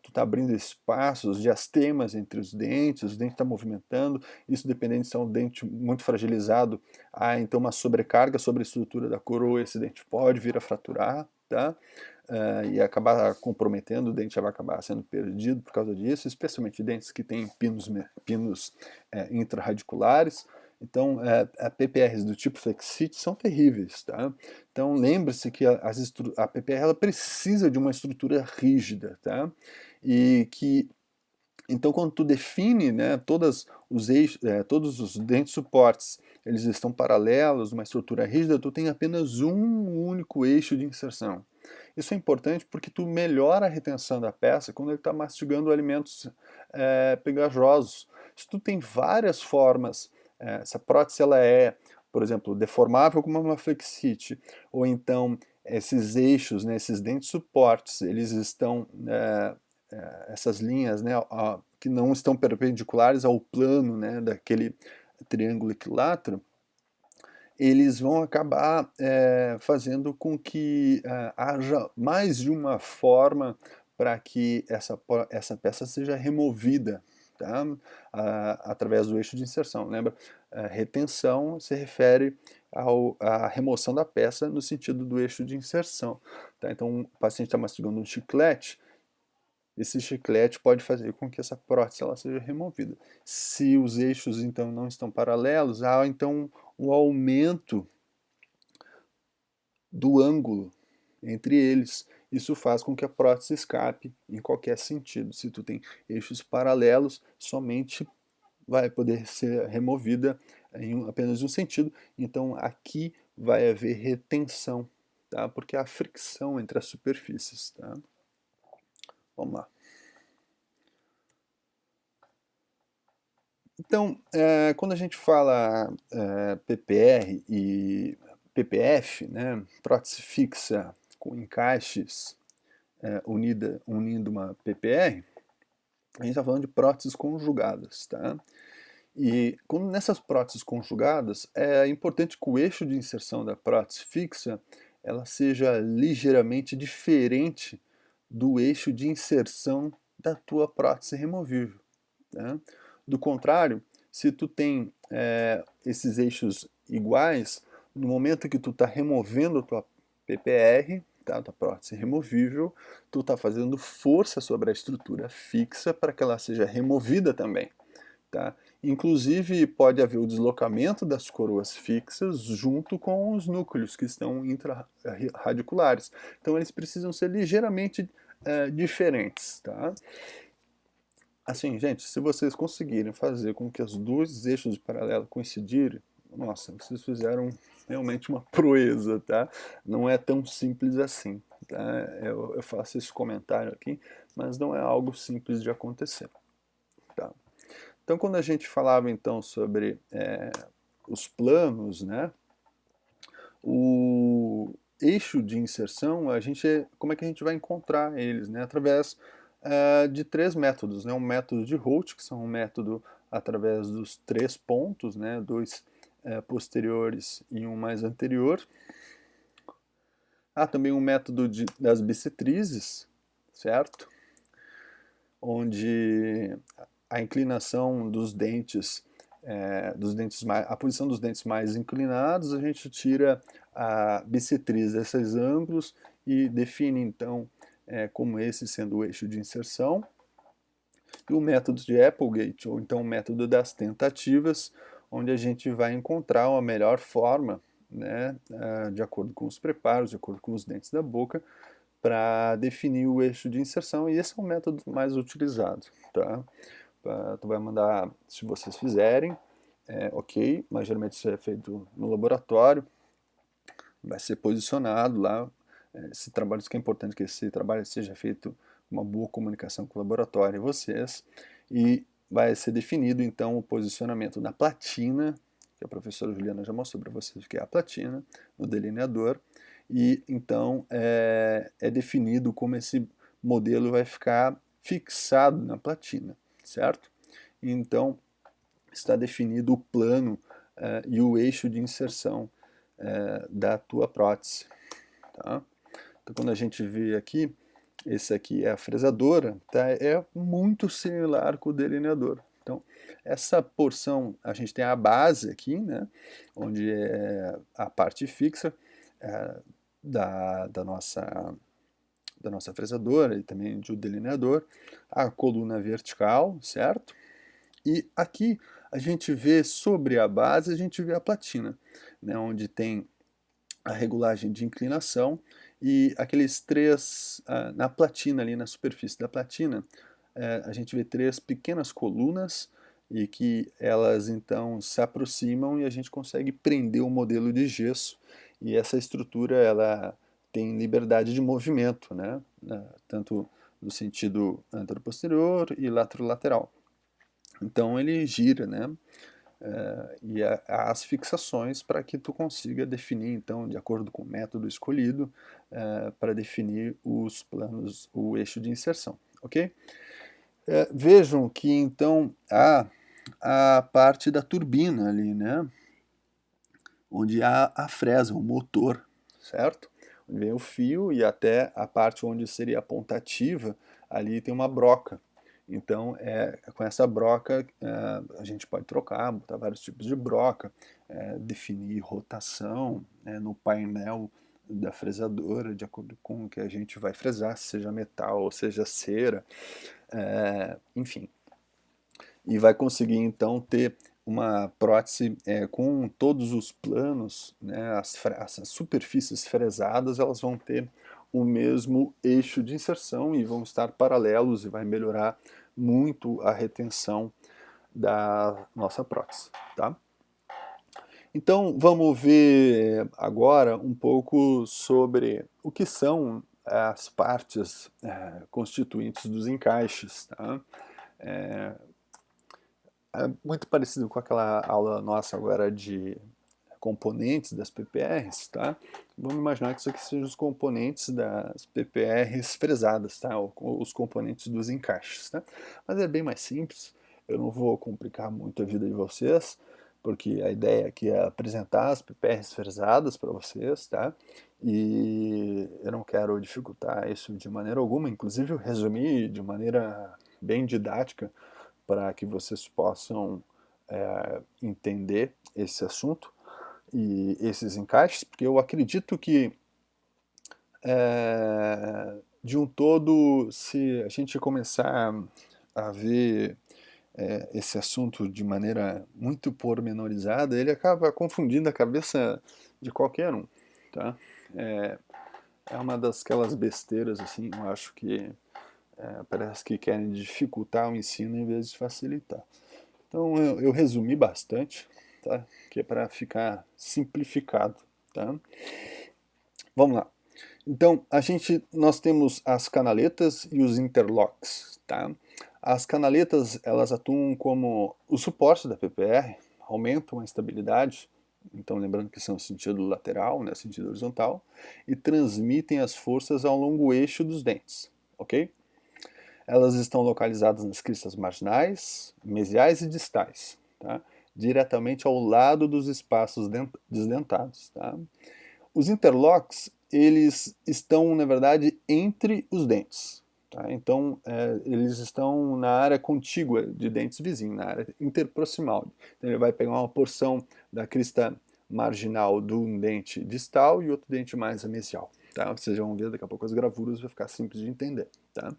tu está abrindo espaços, diastemas entre os dentes, o dente está movimentando, isso dependendo se é um dente muito fragilizado, há então uma sobrecarga sobre a estrutura da coroa, esse dente pode vir a fraturar, tá? E acabar comprometendo, o dente já vai acabar sendo perdido por causa disso, especialmente dentes que têm pinos intrarradiculares. Então, PPRs do tipo Flexite são terríveis, tá? Então, lembre-se que a PPR ela precisa de uma estrutura rígida, tá? E que, então, quando tu define, né, todos os dentes suportes, eles estão paralelos, uma estrutura rígida, tu tem apenas um único eixo de inserção. Isso é importante porque tu melhora a retenção da peça quando ele está mastigando alimentos pegajosos. Se tu tem várias formas, essa prótese ela é, por exemplo, deformável como uma flexite, ou então esses eixos, né, esses dentes suportes, eles estão, essas linhas, né, que não estão perpendiculares ao plano, né, daquele triângulo equilátero, eles vão acabar fazendo com que haja mais de uma forma para que essa peça seja removida, tá? Através do eixo de inserção. Lembra? Retenção se refere à remoção da peça no sentido do eixo de inserção. Tá? Então, o paciente está mastigando um chiclete, esse chiclete pode fazer com que essa prótese ela seja removida. Se os eixos então não estão paralelos, há então um aumento do ângulo entre eles. Isso faz com que a prótese escape em qualquer sentido. Se tu tem eixos paralelos, somente vai poder ser removida em apenas um sentido. Então aqui vai haver retenção, tá? Porque há fricção entre as superfícies. Tá? Vamos lá. Então, quando a gente fala PPR e PPF, né, prótese fixa com encaixes unindo uma PPR, a gente está falando de próteses conjugadas, tá? E quando nessas próteses conjugadas, é importante que o eixo de inserção da prótese fixa ela seja ligeiramente diferente do eixo de inserção da tua prótese removível, né? Do contrário, se tu tem esses eixos iguais, no momento que tu está removendo a tua PPR, tá, tua prótese removível, tu está fazendo força sobre a estrutura fixa para que ela seja removida também. Tá? Inclusive, pode haver o deslocamento das coroas fixas junto com os núcleos que estão intrarradiculares. Então, eles precisam ser ligeiramente diferentes. Tá? Assim, gente, se vocês conseguirem fazer com que os dois eixos de paralelo coincidirem, nossa, vocês fizeram realmente uma proeza, tá? Não é tão simples assim, tá? Eu faço esse comentário aqui, mas não é algo simples de acontecer, tá? Então, quando a gente falava então sobre os planos, né? O eixo de inserção, como é que a gente vai encontrar eles, né? Através de três métodos, né? Um método de Holt, que são um método através dos três pontos, né? Dois posteriores e um mais anterior. Há também um método das bissetrizes, certo? Onde a inclinação dos dentes, a posição dos dentes mais inclinados, a gente tira a bissetriz desses ângulos e define então como esse sendo o eixo de inserção. E o método de Applegate, ou então o método das tentativas, onde a gente vai encontrar a melhor forma, né, de acordo com os preparos, de acordo com os dentes da boca, para definir o eixo de inserção, e esse é o método mais utilizado, tá? Tu vai mandar, se vocês fizerem, ok, mas geralmente isso é feito no laboratório, vai ser posicionado lá, esse trabalho, isso que é importante, que esse trabalho seja feito com uma boa comunicação com o laboratório e vocês, e vai ser definido então o posicionamento da platina, que a professora Juliana já mostrou para vocês que é a platina, no delineador, e então é definido como esse modelo vai ficar fixado na platina, certo? Então está definido o plano e o eixo de inserção da tua prótese. Tá? Então quando a gente vê aqui, esse aqui é a fresadora, tá? É muito similar com o delineador. Então, essa porção, a gente tem a base aqui, né? Onde é a parte fixa da nossa fresadora e também do delineador, a coluna vertical, certo? E aqui a gente vê sobre a base, a gente vê a platina, né? Onde tem a regulagem de inclinação e aqueles três, na platina ali, na superfície da platina, a gente vê três pequenas colunas e que elas então se aproximam e a gente consegue prender o modelo de gesso, e essa estrutura ela tem liberdade de movimento, né? Tanto no sentido anteroposterior e laterolateral. Então ele gira, né? E as fixações para que tu consiga definir, então, de acordo com o método escolhido, para definir os planos, o eixo de inserção, ok? Vejam que, então, há a parte da turbina ali, né? Onde há a fresa, o motor, certo? Onde vem o fio e até a parte onde seria a ponta ativa, ali tem uma broca. Então, com essa broca, a gente pode trocar, botar vários tipos de broca, definir rotação no painel da fresadora, de acordo com o que a gente vai fresar, seja metal ou seja cera, enfim. E vai conseguir, então, ter uma prótese com todos os planos, né, as superfícies fresadas, elas vão ter o mesmo eixo de inserção e vão estar paralelos e vai melhorar muito a retenção da nossa prótese, tá? Então vamos ver agora um pouco sobre o que são as partes constituintes dos encaixes, tá? É muito parecido com aquela aula nossa agora de componentes das PPRs, tá? Vamos imaginar que isso aqui sejam os componentes das PPRs fresadas, tá? Os componentes dos encaixes, tá? Mas é bem mais simples, eu não vou complicar muito a vida de vocês, porque a ideia aqui é apresentar as PPRs fresadas para vocês, tá? E eu não quero dificultar isso de maneira alguma, inclusive eu resumi de maneira bem didática para que vocês possam entender esse assunto e esses encaixes, porque eu acredito que de um todo, se a gente começar a ver esse assunto de maneira muito pormenorizada, ele acaba confundindo a cabeça de qualquer um, tá? É uma daquelas besteiras, assim, eu acho que parece que querem dificultar o ensino em vez de facilitar. Então eu resumi bastante, tá? Que é para ficar simplificado, tá? Vamos lá. Então, nós temos as canaletas e os interlocks, tá? As canaletas, elas atuam como o suporte da PPR, aumentam a estabilidade, então lembrando que são sentido lateral, né, sentido horizontal, e transmitem as forças ao longo eixo dos dentes, ok? Elas estão localizadas nas cristas marginais, mesiais e distais, tá? Diretamente ao lado dos espaços desdentados, tá? Os interlocks, eles estão, na verdade, entre os dentes. Tá? Então, eles estão na área contígua de dentes vizinhos, na área interproximal. Então, ele vai pegar uma porção da crista marginal de um dente distal e outro dente mais mesial. Tá? Vocês vão ver daqui a pouco as gravuras, vai ficar simples de entender. Tá?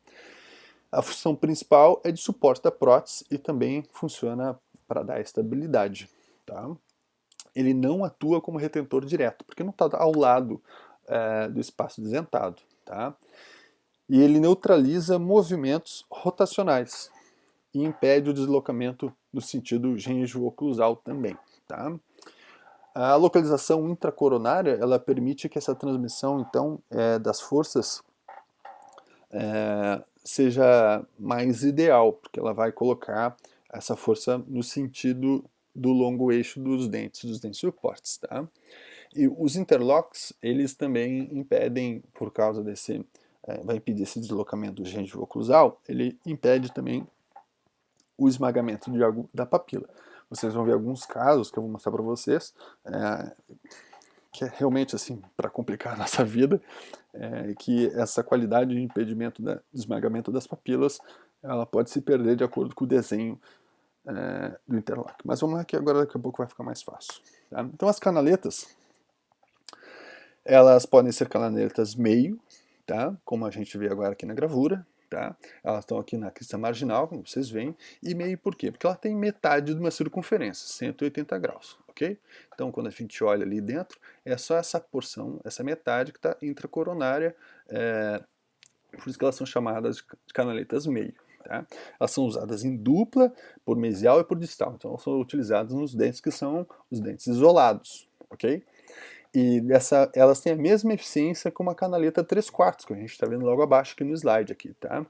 A função principal é de suporte da prótese e também funciona para dar estabilidade. Tá? Ele não atua como retentor direto, porque não está ao lado do espaço desdentado. Tá? E ele neutraliza movimentos rotacionais e impede o deslocamento no sentido gengivo-oclusal também. Tá? A localização intracoronária ela permite que essa transmissão então das forças seja mais ideal, porque ela vai colocar essa força no sentido do longo eixo dos dentes suportes, tá? E os interlocks, eles também impedem, por causa desse, vai impedir esse deslocamento gengivo-oclusal, ele impede também o esmagamento da papila. Vocês vão ver alguns casos que eu vou mostrar para vocês, que é realmente assim, para complicar a nossa vida, que essa qualidade de impedimento do esmagamento das papilas, ela pode se perder de acordo com o desenho do interlock. Mas vamos lá que agora daqui a pouco vai ficar mais fácil. Tá? Então as canaletas, elas podem ser canaletas meio, tá? Como a gente vê agora aqui na gravura. Tá? Elas estão aqui na crista marginal, como vocês veem, e meio por quê? Porque ela tem metade de uma circunferência, 180 graus, ok? Então, quando a gente olha ali dentro, é só essa porção, essa metade que está intracoronária, por isso que elas são chamadas de canaletas meio. Tá? Elas são usadas em dupla, por mesial e por distal, então elas são utilizadas nos dentes que são os dentes isolados, ok? E elas têm a mesma eficiência que uma canaleta 3/4, que a gente está vendo logo abaixo aqui no slide. Aqui, tá?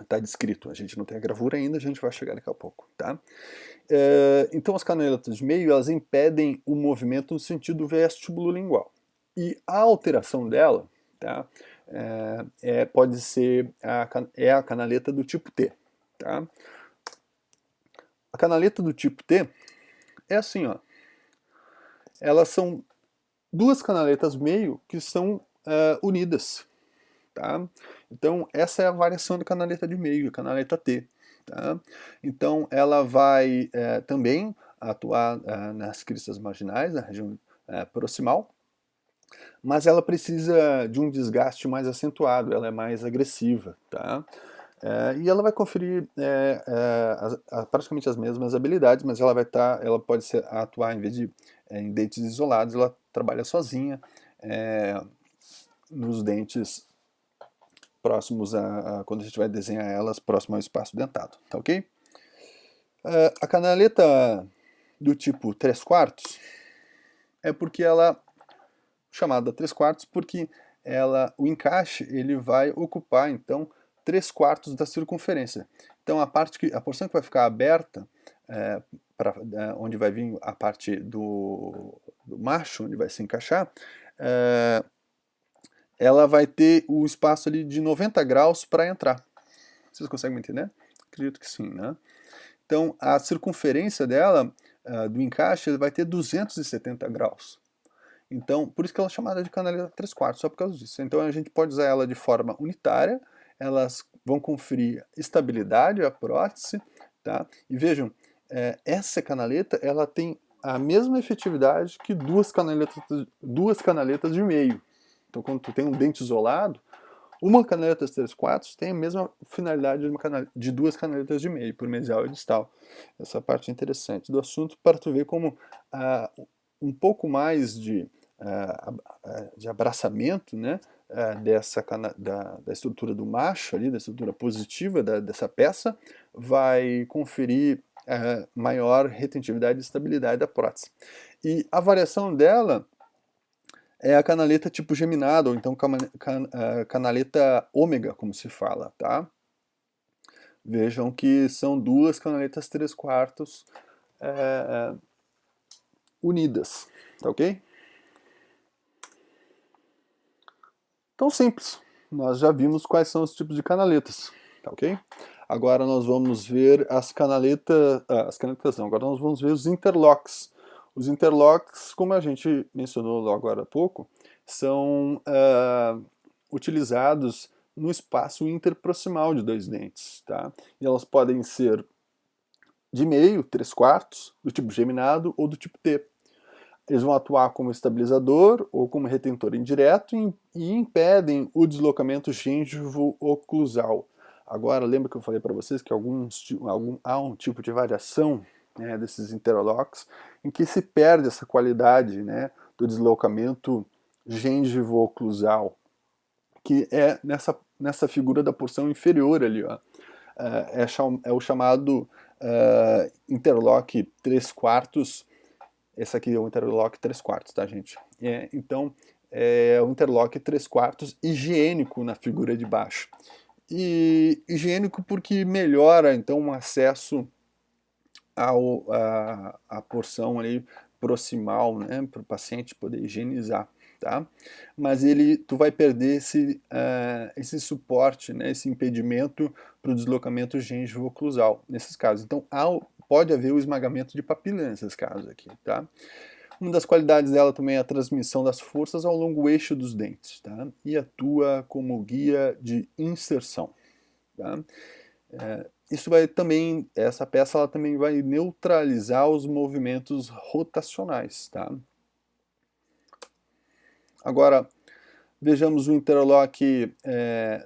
Tá descrito, a gente não tem a gravura ainda, a gente vai chegar daqui a pouco. Tá? Então as canaletas de meio elas impedem o movimento no sentido vestibulolingual. E a alteração dela tá, pode ser a canaleta do tipo T. Tá? A canaleta do tipo T é assim, ó. Elas são duas canaletas meio que são unidas. Tá? Então, essa é a variação da canaleta de meio, a canaleta T. Tá? Então, ela vai também atuar nas cristas marginais, na região proximal, mas ela precisa de um desgaste mais acentuado, ela é mais agressiva. Tá? E ela vai conferir praticamente as mesmas habilidades, mas ela pode atuar em vez de em dentes isolados, ela trabalha sozinha nos dentes próximos quando a gente vai desenhar elas próximo ao espaço dentado, tá ok? A canaleta do tipo 3/4 é porque ela chamada 3/4 porque o encaixe ele vai ocupar então 3/4 da circunferência. Então a porção que vai ficar aberta onde vai vir a parte do macho, onde vai se encaixar, ela vai ter o espaço ali de 90 graus para entrar. Vocês conseguem me entender? Acredito que sim, né? Então, a circunferência dela do encaixe, ele vai ter 270 graus. Então, por isso que ela é chamada de canaleta 3/4, só por causa disso. Então a gente pode usar ela de forma unitária, elas vão conferir estabilidade à prótese, tá? E vejam, essa canaleta, ela tem a mesma efetividade que duas canaletas de meio. Então quando tu tem um dente isolado, uma canaleta 3/4 tem a mesma finalidade de duas canaletas de meio, por mesial e distal. Essa parte é interessante do assunto para tu ver como um pouco mais de abraçamento, né, da estrutura do macho ali, da estrutura positiva dessa peça, vai conferir maior retentividade e estabilidade da prótese. E a variação dela é a canaleta tipo geminado, ou então canaleta ômega, como se fala, tá? Vejam que são duas canaletas 3/4 unidas, tá ok? Então simples, nós já vimos quais são os tipos de canaletas, tá ok? Agora nós vamos ver as canaletas não, agora nós vamos ver os interlocks. Os interlocks, como a gente mencionou agora há pouco, são utilizados no espaço interproximal de dois dentes, tá? E elas podem ser de meio, 3/4, do tipo geminado ou do tipo T. Eles vão atuar como estabilizador ou como retentor indireto e impedem o deslocamento gengivo-oclusal. Agora, lembra que eu falei para vocês que há um tipo de variação, né, desses interlocks em que se perde essa qualidade, né, do deslocamento gengivo-oclusal, que é nessa figura da porção inferior ali, ó. É o chamado interlock 3/4. Esse aqui é o interlock 3/4, tá, gente? Então, é o interlock 3/4 higiênico na figura de baixo. E higiênico porque melhora, então, o acesso à porção ali proximal, né, para o paciente poder higienizar, tá? Mas tu vai perder esse suporte, né, esse impedimento para o deslocamento gengivo-oclusal, nesses casos. Então, pode haver o esmagamento de papila nesses casos aqui, tá? Uma das qualidades dela também é a transmissão das forças ao longo eixo dos dentes, tá? E atua como guia de inserção, tá? Essa peça ela também vai neutralizar os movimentos rotacionais, tá? Agora, vejamos o interlock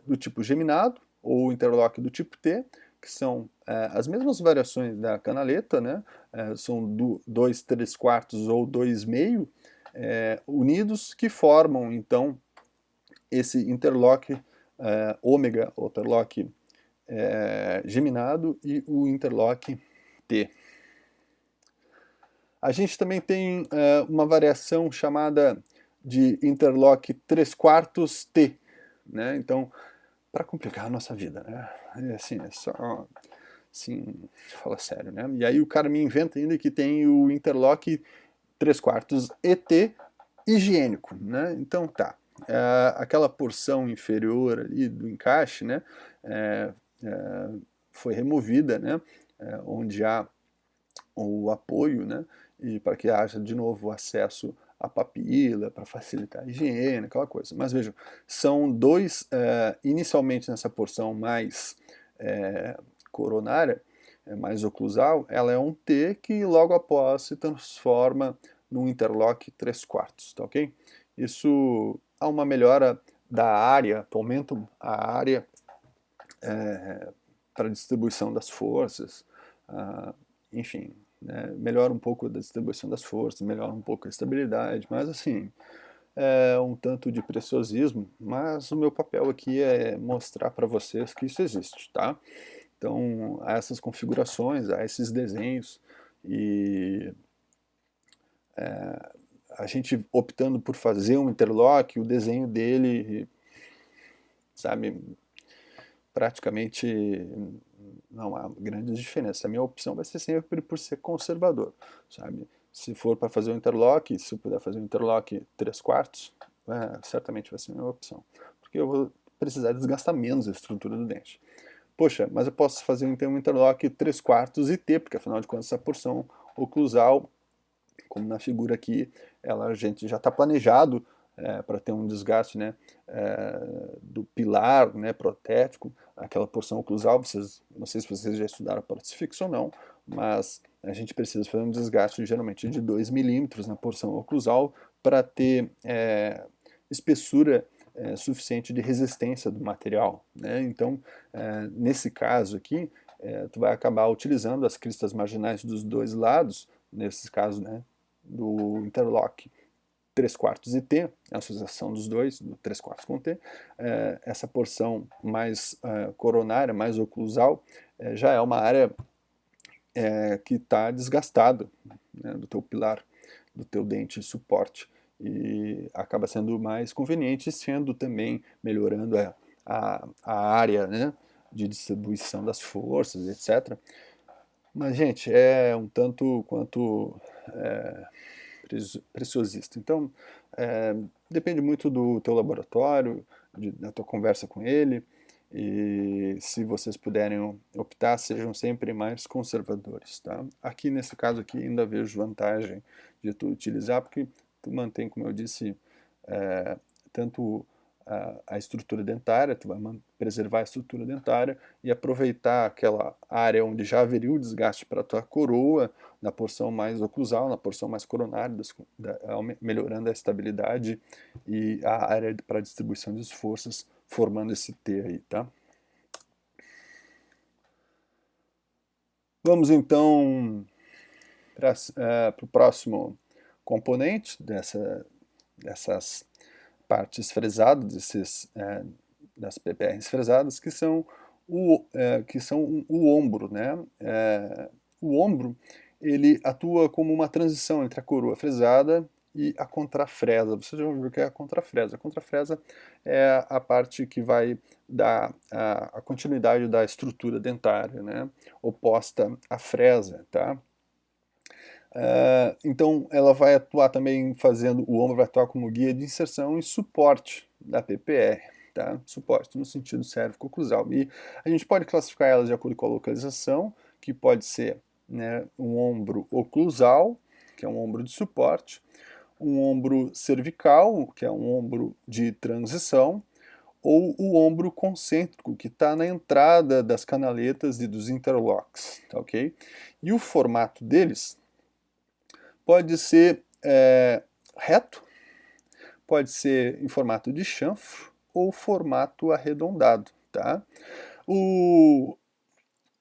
do tipo geminado, ou o interlock do tipo T, que são as mesmas variações da canaleta, né? São 2 3/4 ou 2,5 unidos, que formam, então, esse interlock ômega, ou interlock geminado, e o interlock T. A gente também tem uma variação chamada de interlock 3/4 T, né? Então, para complicar a nossa vida, né? É só, assim, fala sério, né? E aí o cara me inventa ainda que tem o interlock 3/4 ET higiênico, né? Então tá, aquela porção inferior ali do encaixe, né? Foi removida, né? Onde há o apoio, né? E para que haja de novo o acesso à papila, para facilitar a higiene, aquela coisa. Mas vejam, são dois, inicialmente nessa porção mais coronária, mais oclusal, ela é um T que logo após se transforma num interlock 3/4, tá ok? Isso há uma melhora da área, aumenta a área para a distribuição das forças, enfim, né, melhora um pouco da distribuição das forças, melhora um pouco a estabilidade, mas assim, é um tanto de preciosismo, mas o meu papel aqui é mostrar para vocês que isso existe, tá? Então, há essas configurações, há esses desenhos, e a gente optando por fazer um interlock, o desenho dele, sabe, praticamente não há grandes diferenças. A minha opção vai ser sempre por ser conservador, sabe? Se for para fazer um interlock, se eu puder fazer um interlock 3/4, certamente vai ser a minha opção, porque eu vou precisar desgastar menos a estrutura do dente. Poxa, mas eu posso fazer então um interlock 3/4 e T, porque afinal de contas essa porção oclusal, como na figura aqui, a gente já está planejado para ter um desgaste, né, do pilar, né, protético, aquela porção oclusal. Não sei se vocês já estudaram prótese fixa ou não, mas a gente precisa fazer um desgaste geralmente de 2 milímetros na porção oclusal para ter espessura suficiente de resistência do material, né? Então, nesse caso aqui, tu vai acabar utilizando as cristas marginais dos dois lados, nesse caso, né, do interlock 3/4 e T, a associação dos dois, do 3/4 com T, essa porção mais coronária, mais oclusal, já é uma área que está desgastada, né, do teu pilar, do teu dente de suporte, e acaba sendo mais conveniente, sendo também melhorando a área, né, de distribuição das forças, etc. Mas, gente, é um tanto quanto preciosista. Então, depende muito do teu laboratório, da tua conversa com ele, e se vocês puderem optar, sejam sempre mais conservadores, tá? Aqui, nesse caso aqui, ainda vejo vantagem de tu utilizar, porque tu mantém, como eu disse, tanto a estrutura dentária, tu vai preservar a estrutura dentária e aproveitar aquela área onde já haveria o desgaste para a tua coroa, na porção mais oclusal, na porção mais coronária, melhorando a estabilidade e a área para distribuição de forças, formando esse T aí, tá? Vamos então para o próximo componente dessas partes fresadas, das PPRs fresadas, que são o ombro, né? O ombro, ele atua como uma transição entre a coroa fresada e a contrafresa. Você já ouviu o que é a contrafresa? A contrafresa é a parte que vai dar a continuidade da estrutura dentária, né? Oposta à fresa, tá? Então ela vai atuar também o ombro vai atuar como guia de inserção e suporte da PPR, tá? Suporte no sentido cérvico-oclusal. E a gente pode classificar elas de acordo com a localização, que pode ser, né, um ombro oclusal, que é um ombro de suporte, um ombro cervical, que é um ombro de transição, ou o ombro concêntrico, que está na entrada das canaletas e dos interlocks, tá ok? E o formato deles pode ser reto, pode ser em formato de chanfro ou formato arredondado, tá? O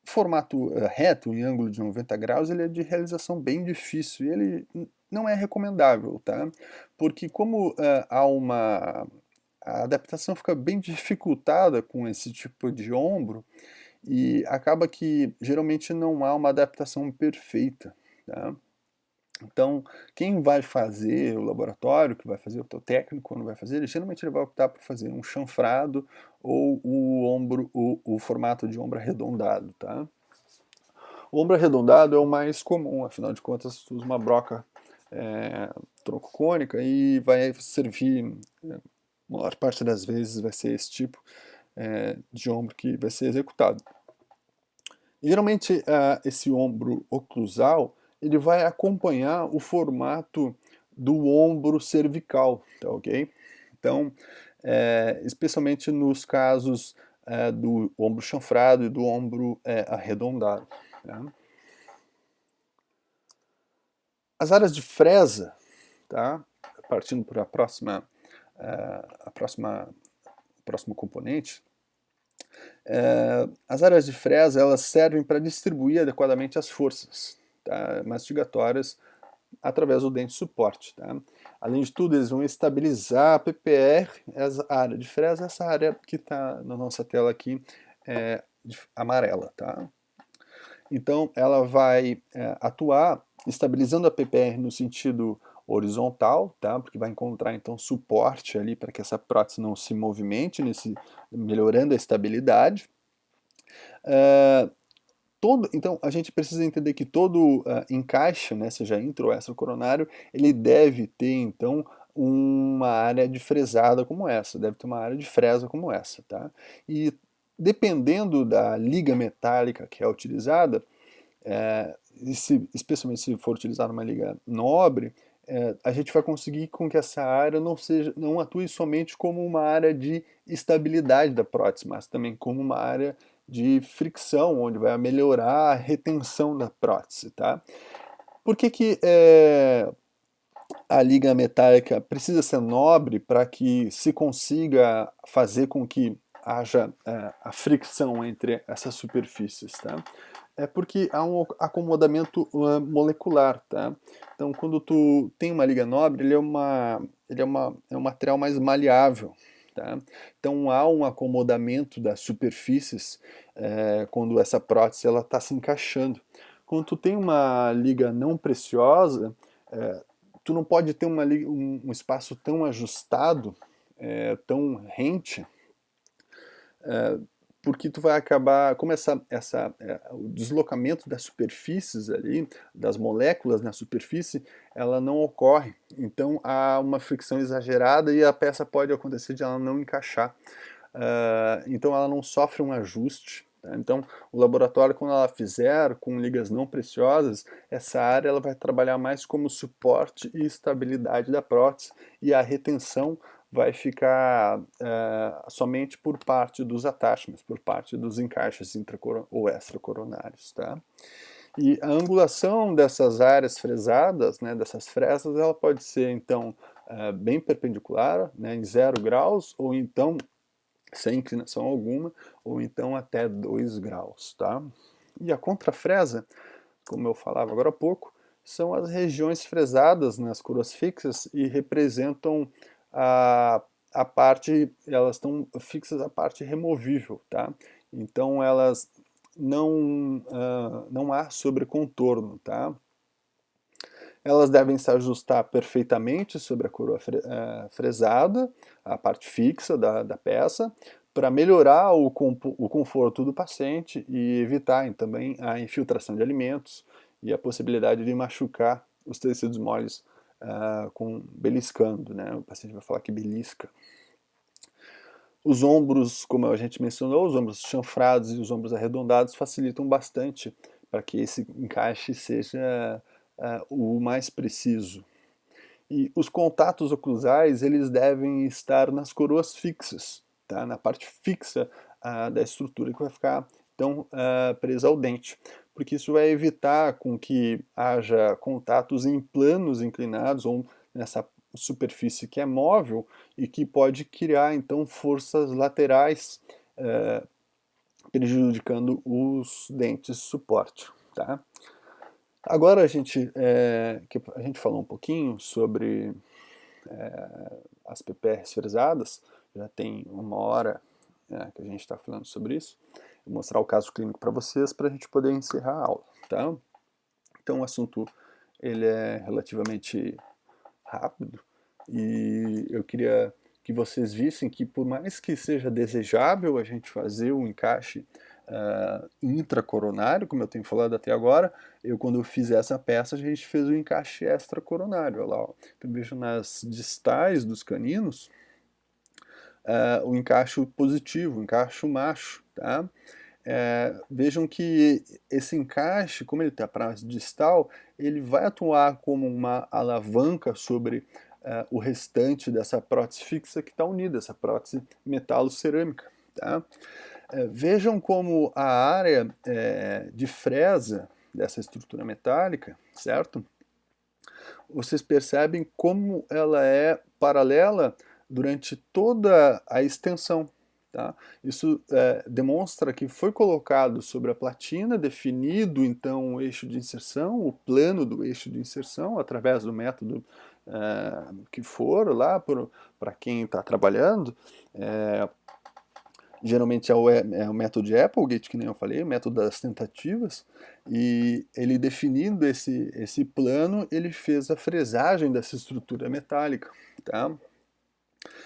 formato reto, em ângulo de 90 graus, ele é de realização bem difícil e ele não é recomendável, tá? Porque como a adaptação fica bem dificultada com esse tipo de ombro e acaba que geralmente não há uma adaptação perfeita, tá? Então, quem vai fazer o laboratório, que vai fazer o teu técnico, quando vai fazer, geralmente ele vai optar por fazer um chanfrado ou o formato de ombro arredondado, tá? O ombro arredondado é o mais comum, afinal de contas, tu usa uma broca tronco cônica e vai servir, a maior parte das vezes vai ser esse tipo de ombro que vai ser executado. E, geralmente, esse ombro oclusal, ele vai acompanhar o formato do ombro cervical, tá ok? Então, especialmente nos casos do ombro chanfrado e do ombro arredondado. Tá? As áreas de fresa, tá? Partindo para o próximo componente, as áreas de fresa elas servem para distribuir adequadamente as forças, tá, mastigatórias através do dente de suporte. Tá? Além de tudo, eles vão estabilizar a PPR, a área de fresa, essa área que está na nossa tela aqui, amarela. Tá? Então, ela vai atuar estabilizando a PPR no sentido horizontal, tá? Porque vai encontrar então suporte ali para que essa prótese não se movimente, melhorando a estabilidade. Então a gente precisa entender que todo encaixe, né, seja intro ou extracoronário, ele deve ter então uma área de fresada como essa, deve ter uma área de fresa como essa, tá? E dependendo da liga metálica que é utilizada, especialmente se for utilizar uma liga nobre, a gente vai conseguir com que essa área não atue somente como uma área de estabilidade da prótese, mas também como uma área de fricção, onde vai melhorar a retenção da prótese, tá? Por que a liga metálica precisa ser nobre para que se consiga fazer com que haja a fricção entre essas superfícies, tá? É porque há um acomodamento molecular, tá? Então, quando tu tem uma liga nobre, é um material mais maleável, tá? Então, há um acomodamento das superfícies quando essa prótese ela está se encaixando. Quando tu tem uma liga não preciosa, tu não pode ter um espaço tão ajustado, tão rente, porque tu vai acabar, como o deslocamento das superfícies ali, das moléculas na superfície, ela não ocorre. Então há uma fricção exagerada e a peça pode acontecer de ela não encaixar. Então ela não sofre um ajuste. Tá? Então o laboratório, quando ela fizer com ligas não preciosas, essa área ela vai trabalhar mais como suporte e estabilidade da prótese, e a retenção vai ficar somente por parte dos attachments, por parte dos encaixes ou extracoronários, tá? E a angulação dessas áreas fresadas, né, dessas fresas, ela pode ser, então, bem perpendicular, né, em 0 graus, ou então sem inclinação alguma, ou então até 2 graus, tá? E a contrafresa, como eu falava agora há pouco, são as regiões fresadas nas coroas fixas e representam a parte, elas estão fixas à parte removível, tá? Então elas não há sobrecontorno, tá? Elas devem se ajustar perfeitamente sobre a coroa fresada, a parte fixa da peça, para melhorar o conforto do paciente e evitar também a infiltração de alimentos e a possibilidade de machucar os tecidos moles beliscando, né? O paciente vai falar que belisca. Os ombros, como a gente mencionou, os ombros chanfrados e os ombros arredondados facilitam bastante para que esse encaixe seja o mais preciso. E os contatos oclusais, eles devem estar nas coroas fixas, tá? Na parte fixa da estrutura, que vai ficar então presa ao dente, porque isso vai evitar com que haja contatos em planos inclinados ou nessa superfície que é móvel e que pode criar então forças laterais prejudicando os dentes de suporte, tá? Agora a gente falou um pouquinho sobre as PPRs fresadas, já tem 1 hora que a gente está falando sobre isso. Vou mostrar o caso clínico para vocês para a gente poder encerrar a aula, tá? Então o assunto ele é relativamente rápido e eu queria que vocês vissem que por mais que seja desejável a gente fazer um encaixe intracoronário, como eu tenho falado até agora, quando eu fiz essa peça, a gente fez o encaixe extracoronário. Olha lá, ó. Então, vejo nas distais dos caninos o encaixe positivo, o encaixe macho, tá? Vejam que esse encaixe, como ele está para a distal, ele vai atuar como uma alavanca sobre o restante dessa prótese fixa que está unida, essa prótese metalo-cerâmica, tá? Vejam como a área de fresa dessa estrutura metálica, certo? Vocês percebem como ela é paralela durante toda a extensão. Tá? Isso demonstra que foi colocado sobre a platina, definido então o eixo de inserção, o plano do eixo de inserção, através do método que for lá para quem está trabalhando. Geralmente é o método de Applegate, que nem eu falei, o método das tentativas, e ele definindo esse plano, ele fez a fresagem dessa estrutura metálica. Tá?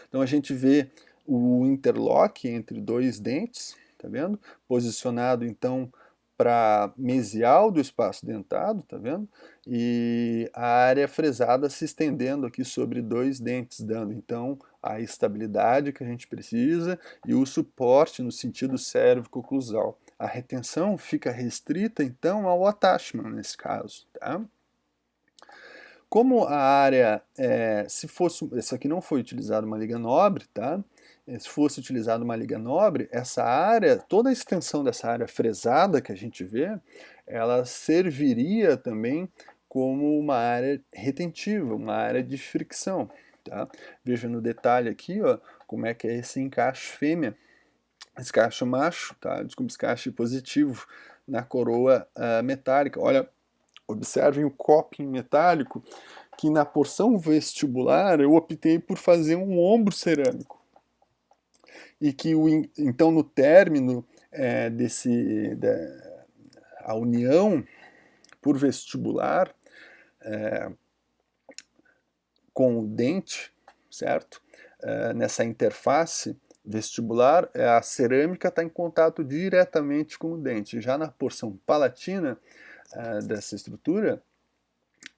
Então a gente vê o interlock entre 2 dentes, tá vendo? Posicionado então para mesial do espaço dentado, tá vendo? E a área fresada se estendendo aqui sobre 2 dentes, dando então a estabilidade que a gente precisa e o suporte no sentido cérvico-oclusal a retenção fica restrita então ao attachment nesse caso, tá? Como a área, se fosse, isso aqui não foi utilizado uma liga nobre, tá? Se fosse utilizado uma liga nobre, essa área, toda a extensão dessa área fresada que a gente vê, ela serviria também como uma área retentiva, uma área de fricção, tá? Veja no detalhe aqui, ó, como é que é esse encaixe fêmea, esse encaixe macho, tá? Desculpa, esse encaixe positivo na coroa metálica. Olha, observem o coping metálico, que na porção vestibular eu optei por fazer um ombro cerâmico. E que então no término a união por vestibular com o dente, certo? Nessa interface vestibular, a cerâmica está em contato diretamente com o dente. Já na porção palatina dessa estrutura,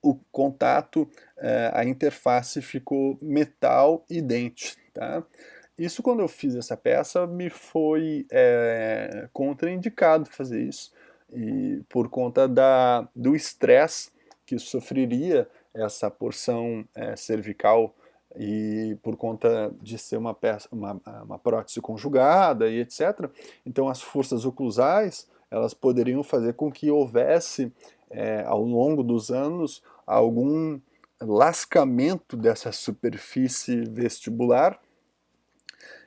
o contato, a interface ficou metal e dente, tá? Isso, quando eu fiz essa peça, me foi contraindicado fazer isso, e por conta do estresse que sofreria essa porção cervical, e por conta de ser uma prótese conjugada e etc. Então as forças oclusais, elas poderiam fazer com que houvesse, ao longo dos anos, algum lascamento dessa superfície vestibular,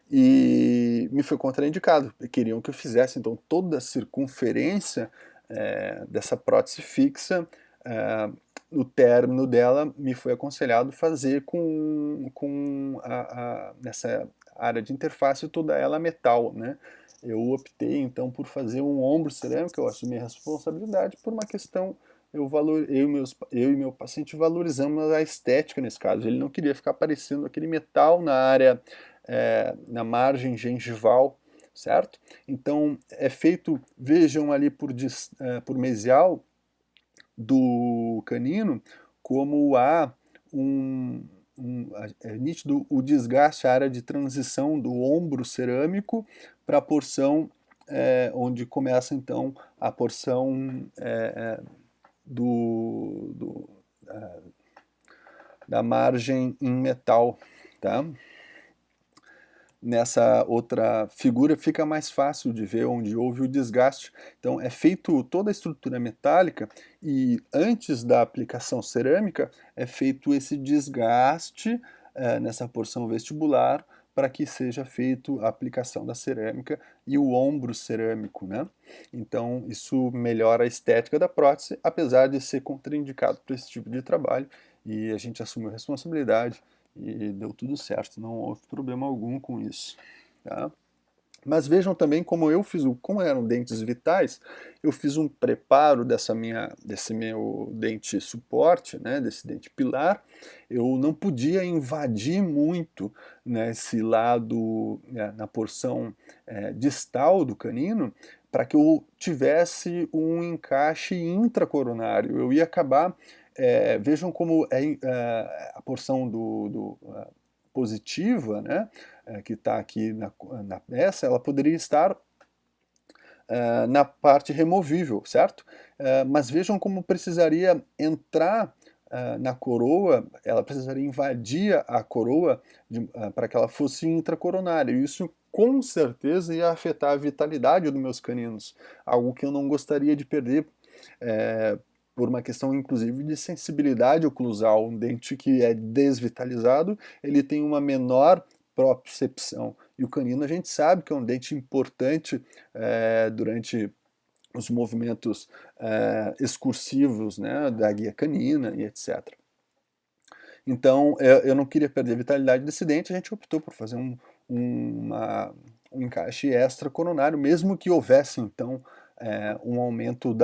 e me foi contraindicado. Queriam que eu fizesse então toda a circunferência dessa prótese fixa. No término dela, me foi aconselhado fazer nessa área de interface toda ela metal, né? Eu optei então por fazer um ombro cerâmico. Eu assumi a responsabilidade por uma questão. Eu e meu paciente valorizamos a estética nesse caso. Ele não queria ficar aparecendo aquele metal na área, na margem gengival, certo? Então é feito, vejam ali por mesial do canino, como há é nítido o desgaste, a área de transição do ombro cerâmico para a porção onde começa então a porção da margem em metal, tá? Nessa outra figura fica mais fácil de ver onde houve o desgaste. Então é feito toda a estrutura metálica, e antes da aplicação cerâmica é feito esse desgaste nessa porção vestibular, para que seja feito a aplicação da cerâmica e o ombro cerâmico, né? Então isso melhora a estética da prótese, apesar de ser contraindicado para esse tipo de trabalho, e a gente assumiu a responsabilidade e deu tudo certo, não houve problema algum com isso, tá? Mas vejam também como eu fiz, como eram dentes vitais, eu fiz um preparo desse meu dente suporte, né, desse dente pilar. Eu não podia invadir muito nesse lado, na porção distal do canino, para que eu tivesse um encaixe intracoronário. Eu ia acabar, vejam como a porção positiva, né, que está aqui na peça, ela poderia estar na parte removível, certo? Mas vejam como precisaria entrar na coroa, ela precisaria invadir a coroa para que ela fosse intracoronária. E isso com certeza ia afetar a vitalidade dos meus caninos, algo que eu não gostaria de perder, por uma questão inclusive de sensibilidade oclusal. Um dente que é desvitalizado, ele tem uma menor propriocepção, e o canino a gente sabe que é um dente importante durante os movimentos excursivos, né, da guia canina e etc. Então eu não queria perder a vitalidade desse dente, a gente optou por fazer um encaixe extracoronário, mesmo que houvesse então um aumento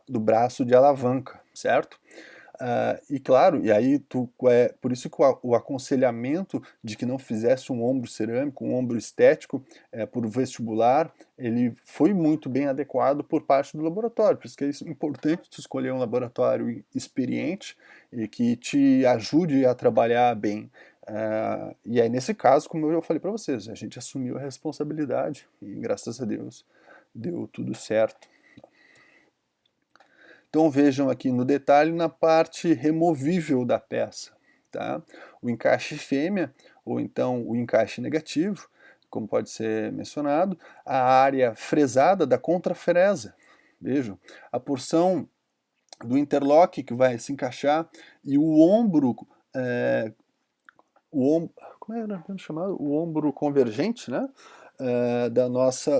do braço de alavanca, certo? E claro, e aí por isso que o aconselhamento de que não fizesse um ombro cerâmico, um ombro estético, por vestibular, ele foi muito bem adequado por parte do laboratório. Por isso que é importante tu escolher um laboratório experiente e que te ajude a trabalhar bem. E aí nesse caso, como eu falei para vocês, a gente assumiu a responsabilidade e graças a Deus deu tudo certo. Então vejam aqui no detalhe na parte removível da peça, tá? O encaixe fêmea, ou então o encaixe negativo, como pode ser mencionado, a área fresada da contrafresa, vejam, a porção do interlock que vai se encaixar e o ombro, como era chamado? O ombro convergente, né?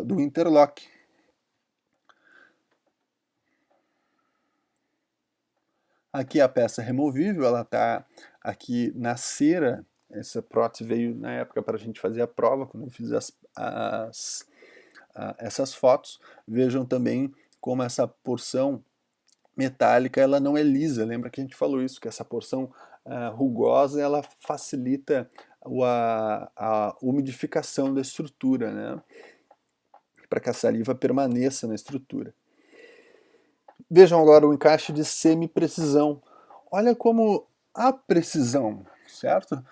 Do interlock. Aqui a peça removível, ela está aqui na cera. Essa prótese veio na época para a gente fazer a prova, quando eu fiz essas fotos. Vejam também como essa porção metálica ela não é lisa. Lembra que a gente falou isso, que essa porção rugosa ela facilita a umidificação da estrutura, né? Para que a saliva permaneça na estrutura. Vejam agora o encaixe de semi-precisão. Olha como a precisão, certo?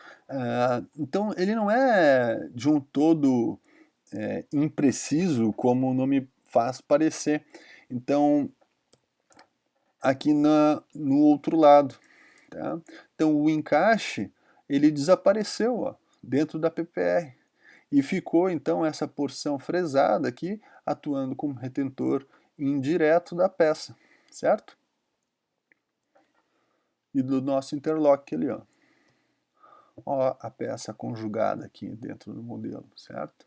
Então ele não é de um todo impreciso como o nome faz parecer. Então aqui no outro lado, tá? Então o encaixe ele desapareceu, ó, dentro da PPR e ficou então essa porção fresada aqui atuando como retentor indireto da peça, certo? E do nosso interlock ali, ó. Ó a peça conjugada aqui dentro do modelo, certo?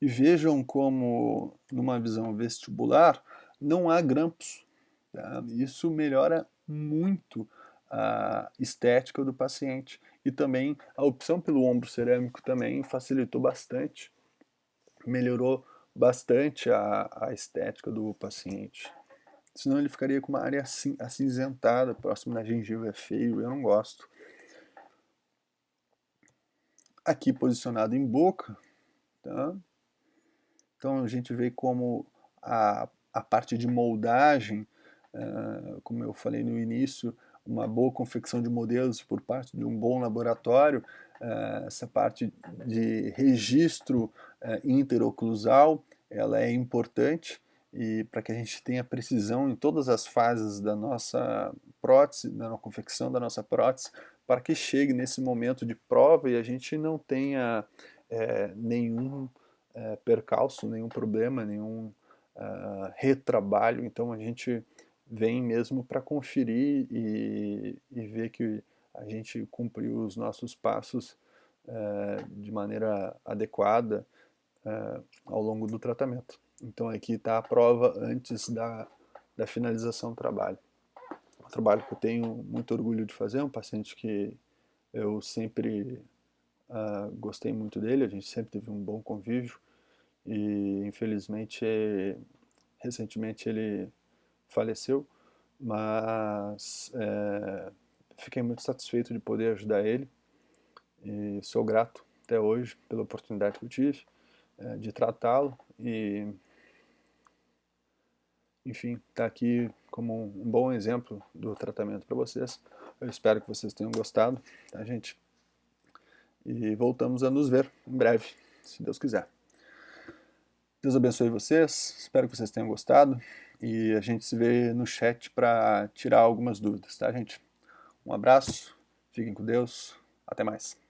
E vejam como, numa visão vestibular, não há grampos. Tá? Isso melhora muito a estética do paciente. E também a opção pelo ombro cerâmico também facilitou bastante, melhorou bastante a estética do paciente. Senão ele ficaria com uma área acinzentada, próximo da gengiva, é feio, eu não gosto. Aqui posicionado em boca, tá? Então a gente vê como a parte de moldagem, como eu falei no início, uma boa confecção de modelos por parte de um bom laboratório, essa parte de registro interoclusal, ela é importante e para que a gente tenha precisão em todas as fases da nossa prótese, da confecção da nossa prótese, para que chegue nesse momento de prova e a gente não tenha nenhum percalço, nenhum problema, nenhum retrabalho. Então a gente vem mesmo para conferir e ver que a gente cumpriu os nossos passos de maneira adequada ao longo do tratamento. Então aqui está a prova antes da finalização do trabalho. Um trabalho que eu tenho muito orgulho de fazer, um paciente que eu sempre gostei muito dele, a gente sempre teve um bom convívio e infelizmente recentemente ele faleceu, mas fiquei muito satisfeito de poder ajudar ele e sou grato até hoje pela oportunidade que eu tive de tratá-lo e, enfim, está aqui como um bom exemplo do tratamento para vocês. Eu espero que vocês tenham gostado, tá, gente? E voltamos a nos ver em breve, se Deus quiser. Deus abençoe vocês, espero que vocês tenham gostado e a gente se vê no chat para tirar algumas dúvidas, tá, gente? Um abraço, fiquem com Deus, até mais.